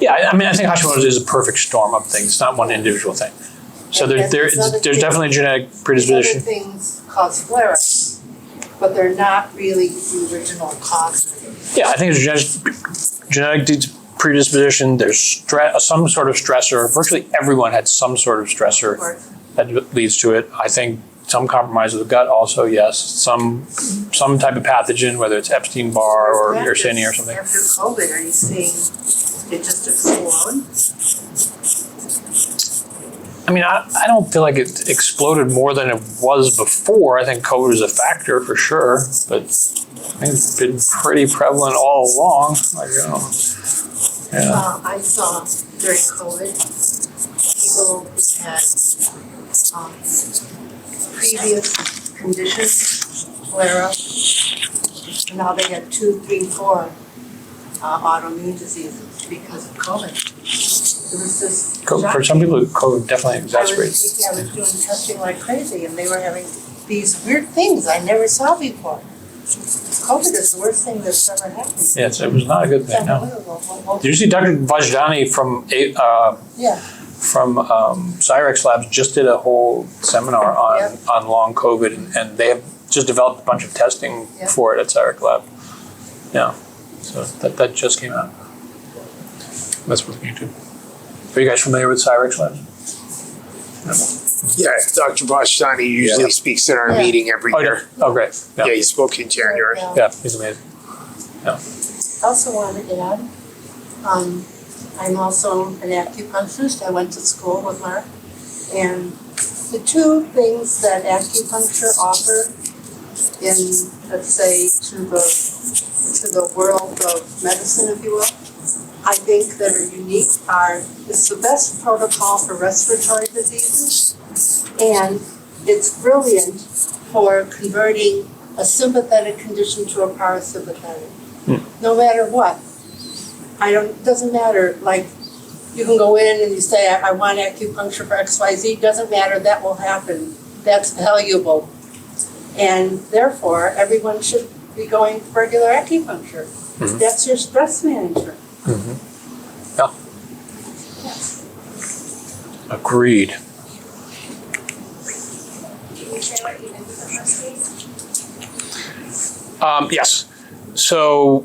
Yeah, I mean, I think Hashimoto's is a perfect storm of things. It's not one individual thing. So And there's definitely a genetic These other predisposition. things cause flare-ups, but they're not really the original cause. Yeah, I think there's genetic predisposition. There's some sort of stressor. Virtually everyone had some sort of stressor that leads to it. I think some compromise of the gut also, yes. Some type of pathogen, whether it's Epstein-Barr or Yersinia or something. After COVID, are you seeing it just explode? I mean, I don't feel like it exploded more than it was before. I think COVID was a factor for sure, but I think it's been pretty prevalent all along. Like, you know, yeah. I saw during COVID, people who had previous conditions flare up. Now they had 2, 3, 4 autoimmune diseases because of COVID. It was just For some people, COVID definitely exacerbates. I was doing testing like crazy, and they were having these weird things I never saw before. COVID is the worst thing that's ever happened. Yes, it was not a good It's thing, no. unbelievable. Did you see Dr. Vajdani from Cyrex Labs just did a whole seminar on long COVID, and they have just developed a bunch of testing for it at Cyrex Lab. Yeah, so that just came out. That's worth looking into. Are you guys familiar with Cyrex Labs? Yeah, Dr. Bashtani usually speaks at our meeting every year. Oh, great. Yeah, he spoke in January. Yeah, he's amazing. Yeah. I also wanted to add, I'm also an acupuncturist. I went to school with Marc. And the two things that acupuncture offer in, let's say, to the world of medicine, if you will, I think that are unique it's the best protocol for respiratory diseases, and it's brilliant for converting a sympathetic condition to a parasympathetic. No matter what. It doesn't matter, like, you can go in and you say, I want acupuncture for XYZ, doesn't matter, that will happen. That's valuable. And therefore, everyone should be going for regular acupuncture. Mm-hmm. That's your stress management. Mm-hmm. Yeah. Yes. Agreed. Can you share what you did with the first case? Yes. So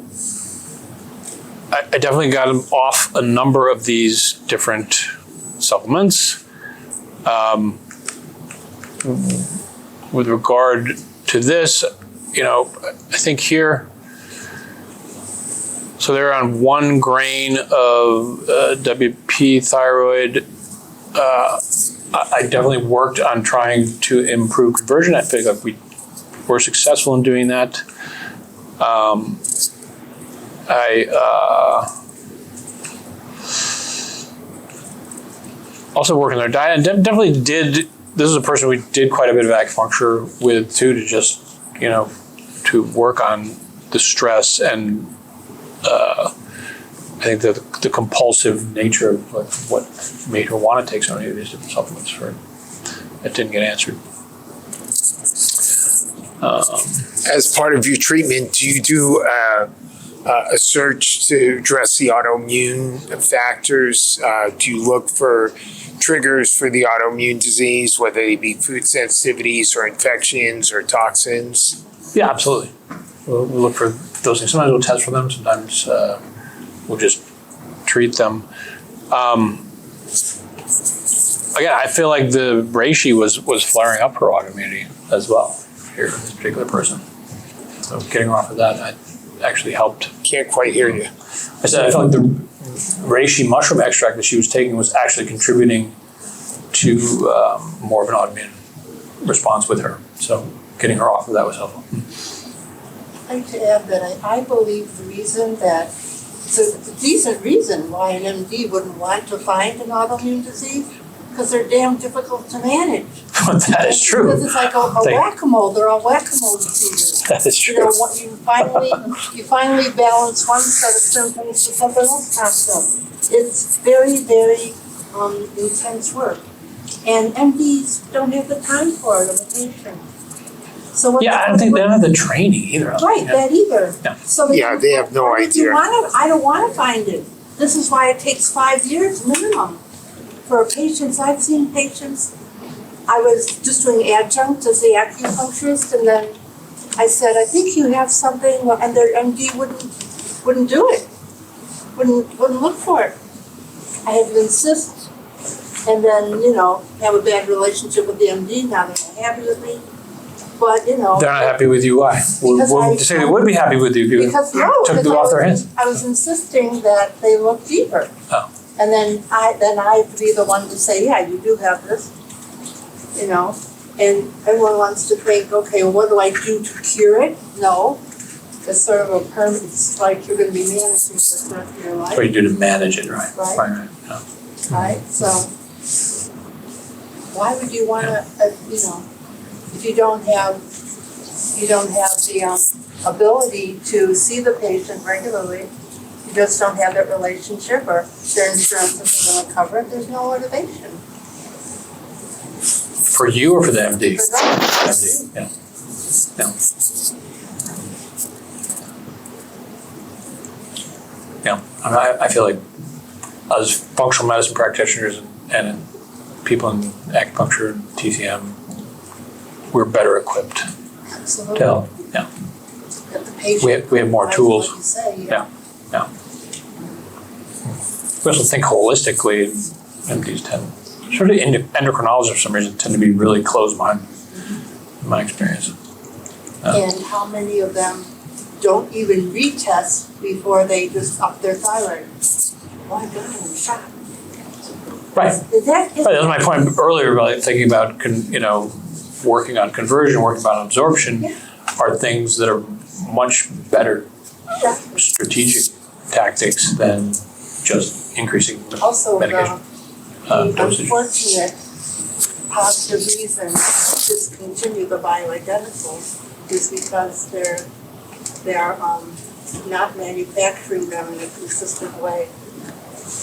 I definitely got him off a number of these different supplements. With regard to this, I think here, so they're on 1 grain of WP thyroid. I definitely worked on trying to improve conversion. I feel like we were successful in doing that. Also worked on their diet, and definitely did. This is a person we did quite a bit of acupuncture with too, to just to work on the stress and I think the compulsive nature of what made her want to take so many of these different supplements that didn't get answered. As part of your treatment, do you do a search to address the autoimmune factors? Do you look for triggers for the autoimmune disease, whether they be food sensitivities or infections or toxins? Yeah, absolutely. We'll look for those things. Sometimes we'll test for them. Sometimes we'll just treat them. Again, I feel like the reishi was flaring up her autoimmunity as well here in this particular person. So getting her off of that actually helped. Can't quite hear you. I said I felt like the reishi mushroom extract that she was taking was actually contributing to more of an autoimmune response with her. So getting her off of that was helpful. I'd like to add that I believe the reason that it's a decent reason why an MD wouldn't want to find an autoimmune disease, because they're damn difficult to manage. That is true. Because it's like a whack-a-mole. They're all whack-a-mole diseases. That is true. You finally balance one set of symptoms with something else pops up. It's very, very intense work. And MDs don't have the time for it, or the patients. So what? Yeah, I don't think they don't have the training either. Right, Yeah. that either. Yeah. So Yeah, they have no idea. I don't wanna find it. This is why it takes 5 years minimum for patients. I've seen patients, I was just doing adjunct as the acupuncturist, and then I said, I think you have something, and their MD wouldn't do it. Wouldn't look for it. I had to insist, and then, have a bad relationship with the MD. Now they're not happy with me. But, They're not happy with you. Why? Well, to say they would be happy with you if you took them off their hands. I was insisting that they look deeper. Oh. And then I have to be the one to say, yeah, you do have this, and everyone wants to think, okay, well, what do I do to cure it? No, it's sort of a permanent, it's like you're gonna be managing this for the rest of your life. What do you do to manage it, right? Right. Right. Yeah. Right, so why would you wanna, if you don't have the ability to see the patient regularly, you just don't have that relationship, or their insurance isn't gonna cover it, there's no motivation. For you or for the MD? For them. MD, yeah. Yeah. I feel like as functional medicine practitioners and people in acupuncture and TCM, we're better equipped Absolutely. to help. Yeah. That the patient We have more realizes tools. what you say, Yeah. We also think holistically. MDs tend, certainly endocrinologists for some reason, tend to be really closed-minded, in my experience. And how many of them don't even retest before they just up their thyroid? Why go and shot? Right. That was my point earlier about thinking about, working on conversion, working on absorption, are things that are much better strategic tactics than just increasing also medication the dosage. unfortunate positive reason to discontinue the bioidenticals is because they're not manufacturing them in a consistent way.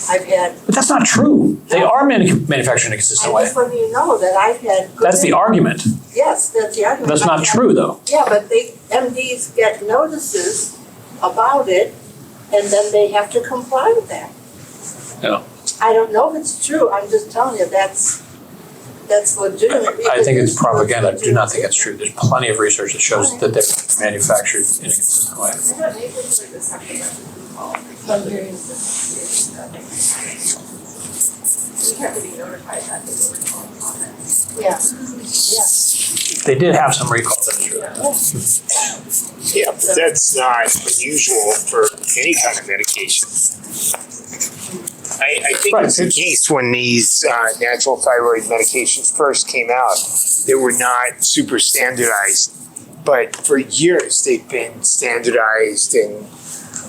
But that's not true. They are manufactured in a consistent way. I'm just letting you know that I've had. That's the argument. Yes, that's the argument. That's not true, though. Yeah, but MDs get notices about it, and then they have to comply with that. Yeah. I don't know if it's true. I'm just telling you that's legitimate. I think it's propaganda. I do not think it's true. There's plenty of research that shows that they're manufactured in a consistent way. We have to be notified that they were recalled comments. Yeah. They did have some recalls, that's true. Yeah, but that's not unusual for any kind of medication. I think it's the case when these natural thyroid medications first came out, they were not super standardized. But for years, they've been standardized, and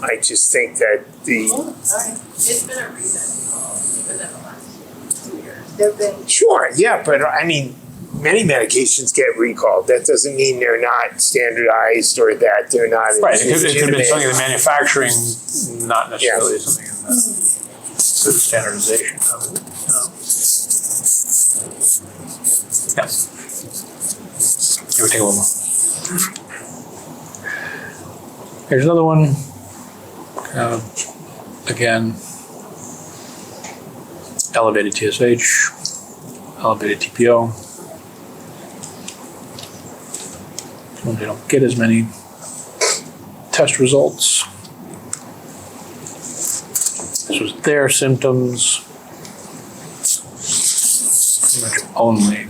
I just think that It's been a recent recall within the last 2 years. They've been. Sure, yeah, but I mean, many medications get recalled. That doesn't mean they're not standardized or that they're not. Right, it could have been something in the manufacturing, not necessarily something in the standardization of it. Yeah. Here, we take a little more. Here's another one. Again, elevated TSH, elevated TPO. They don't get as many test results. This was their symptoms. Pretty much only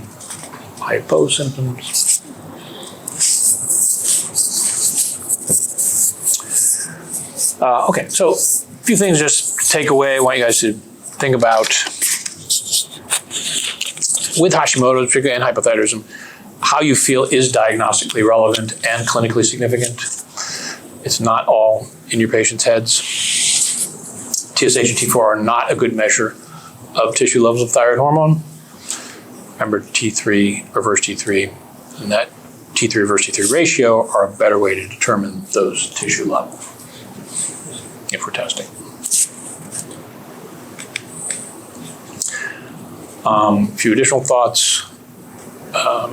hypo symptoms. Okay, so a few things just to take away. I want you guys to think about with Hashimoto, particularly and hypothyroidism, how you feel is diagnostically relevant and clinically significant. It's not all in your patient's heads. TSH and T4 are not a good measure of tissue levels of thyroid hormone. Remember T3, reverse T3, and that T3 reverse T3 ratio are a better way to determine those tissue levels if we're testing. A few additional thoughts.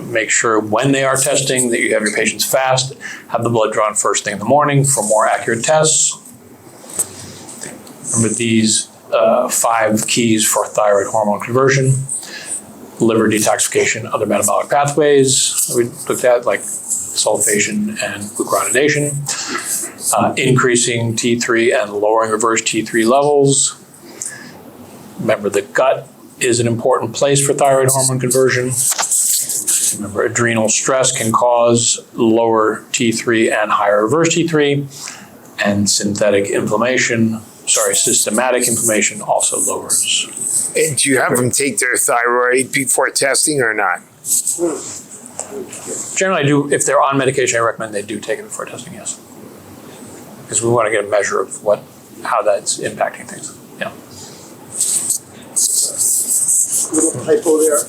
Make sure when they are testing that you have your patients fast, have the blood drawn first thing in the morning for more accurate tests. Remember these 5 keys for thyroid hormone conversion: liver detoxification, other metabolic pathways we looked at, like sulfation and glucuronidation, increasing T3 and lowering reverse T3 levels. Remember, the gut is an important place for thyroid hormone conversion. Remember, adrenal stress can cause lower T3 and higher reverse T3, and systematic inflammation also lowers. And do you have them take their thyroid before testing or not? Generally, I do. If they're on medication, I recommend they do take it before testing, yes. Because we want to get a measure of how that's impacting things. Yeah. Little typo there,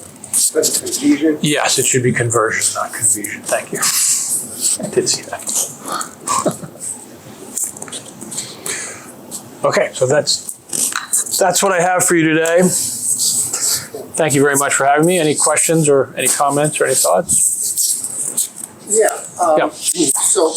that's confusion. Yes, it should be conversion, not confusion. Thank you. I did see that. Okay, so that's what I have for you today. Thank you very much for having me. Any questions or any comments or any thoughts? Yeah, so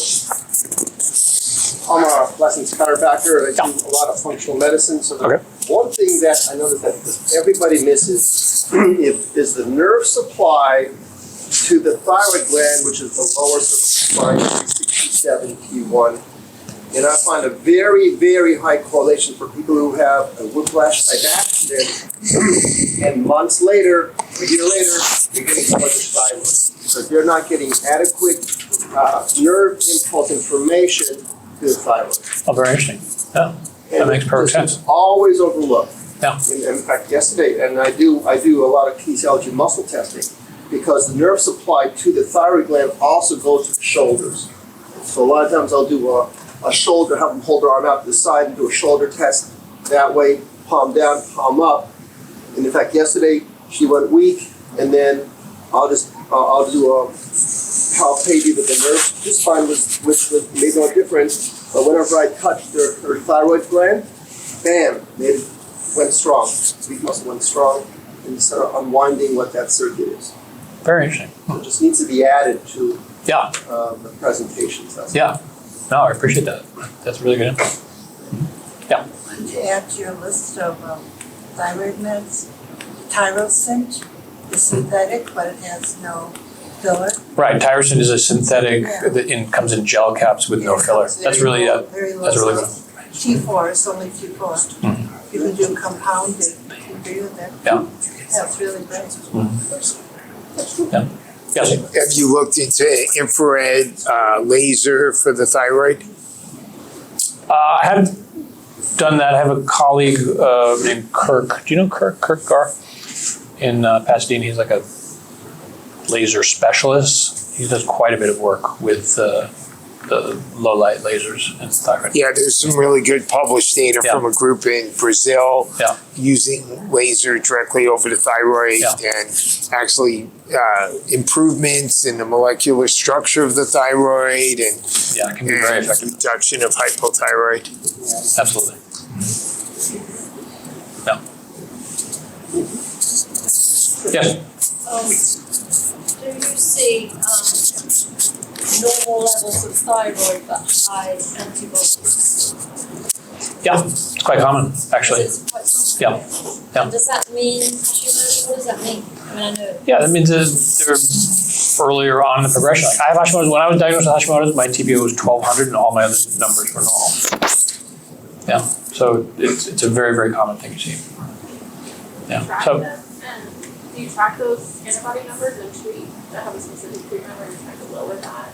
I'm a licensed chiropractor and I do a lot of functional medicine. So the one thing that I noticed that everybody misses is the nerve supply to the thyroid gland, which is the lower cervical spine, T67, T1. And I find a very, very high correlation for people who have a whiplash type accident, and months later, a year later, they're getting sluggish thyroid. So they're not getting adequate nerve impulse information to the thyroid. Oh, very interesting. Yeah, that makes perfect sense. Always overlooked. Yeah. In fact, yesterday, and I do a lot of kinesiology muscle testing because the nerve supply to the thyroid gland also goes to the shoulders. So a lot of times I'll do a shoulder, have them hold their arm out to the side and do a shoulder test. That way, palm down, palm up. And in fact, yesterday she went weak, and then I'll do a palpate with the nerve. This spine which made no difference, but whenever I touched her thyroid gland, bam, it went strong. Weak muscle went strong, and started unwinding what that circuit is. Very interesting. So it just needs to be added to the presentations. No, I appreciate that. That's really good info. Yeah. To add to your list of thyroid meds, Tyrosint is synthetic, but it has no filler. Right, tyrosine is a synthetic that comes in gel caps with no filler. That's really good. T4 is only T4. Mm-hmm. You can do compounded. You agree with that? Yeah. That's really great. Mm-hmm. Yeah. Yes. Have you looked into infrared laser for the thyroid? I haven't done that. I have a colleague named Kirk. Do you know Kirk? Kirk Gar in Pasadena. He's like a laser specialist. He does quite a bit of work with the low light lasers and thyroid. Yeah, there's some really good published data from a group in Brazil using laser directly over the thyroid and actually improvements in the molecular structure of the thyroid and it can be very effective. Reduction of hypothyroid. Absolutely. Yeah. Yes. Do you see normal levels of thyroid but high antibodies? Yeah, it's quite common, actually. It's quite common. Yeah. And does that mean Hashimoto? What does that mean? I mean, I know. Yeah, that means they're earlier on in the progression. Like I have Hashimoto's. When I was diagnosed with Hashimoto's, my TPO was 1200 and all my other numbers were normal. Yeah, so it's a very, very common thing you see. Yeah. So. Do you track those antibody numbers and treat that have a specific treatment where you're trying to lower that?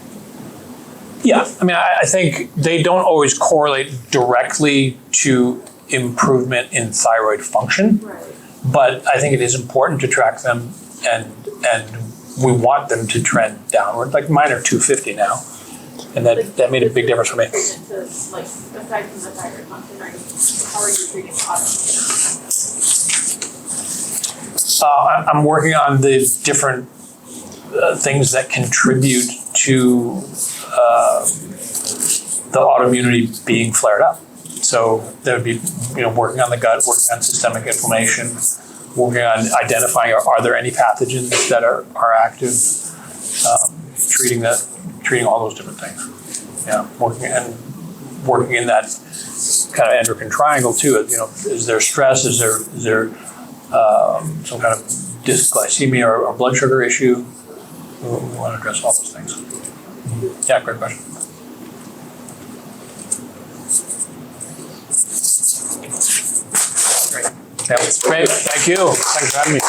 Yeah, I mean, I think they don't always correlate directly to improvement in thyroid function, but I think it is important to track them, and we want them to trend downward. Like mine are 250 now, and that made a big difference for me. To, like, aside from the thyroid function, how are you treating autoimmune? I'm working on the different things that contribute to the autoimmunity being flared up. So there would be, working on the gut, working on systemic inflammation, working on identifying are there any pathogens that are active, treating all those different things. Yeah, working in that kind of endocrine triangle too. Is there stress? Is there some kind of dysglycemia or blood sugar issue? We want to address all those things. Yeah, great question. Yeah, great. Thank you. Thanks for having me.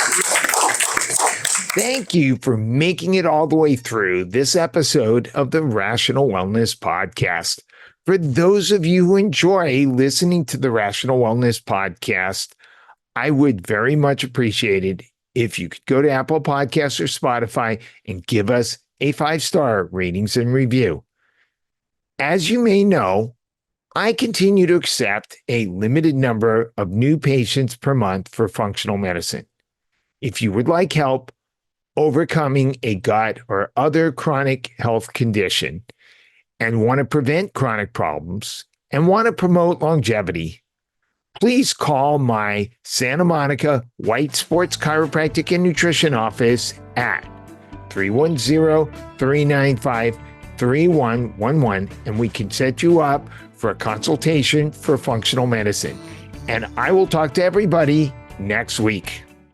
Thank you for making it all the way through this episode of the Rational Wellness Podcast. For those of you who enjoy listening to the Rational Wellness Podcast, I would very much appreciate it if you could go to Apple Podcasts or Spotify and give us a 5-star ratings and review. As you may know, I continue to accept a limited number of new patients per month for functional medicine. If you would like help overcoming a gut or other chronic health condition and want to prevent chronic problems and want to promote longevity, please call my Santa Monica Weitz Sports Chiropractic and Nutrition office at 310-395-3111, and we can set you up for a consultation for functional medicine. And I will talk to everybody next week.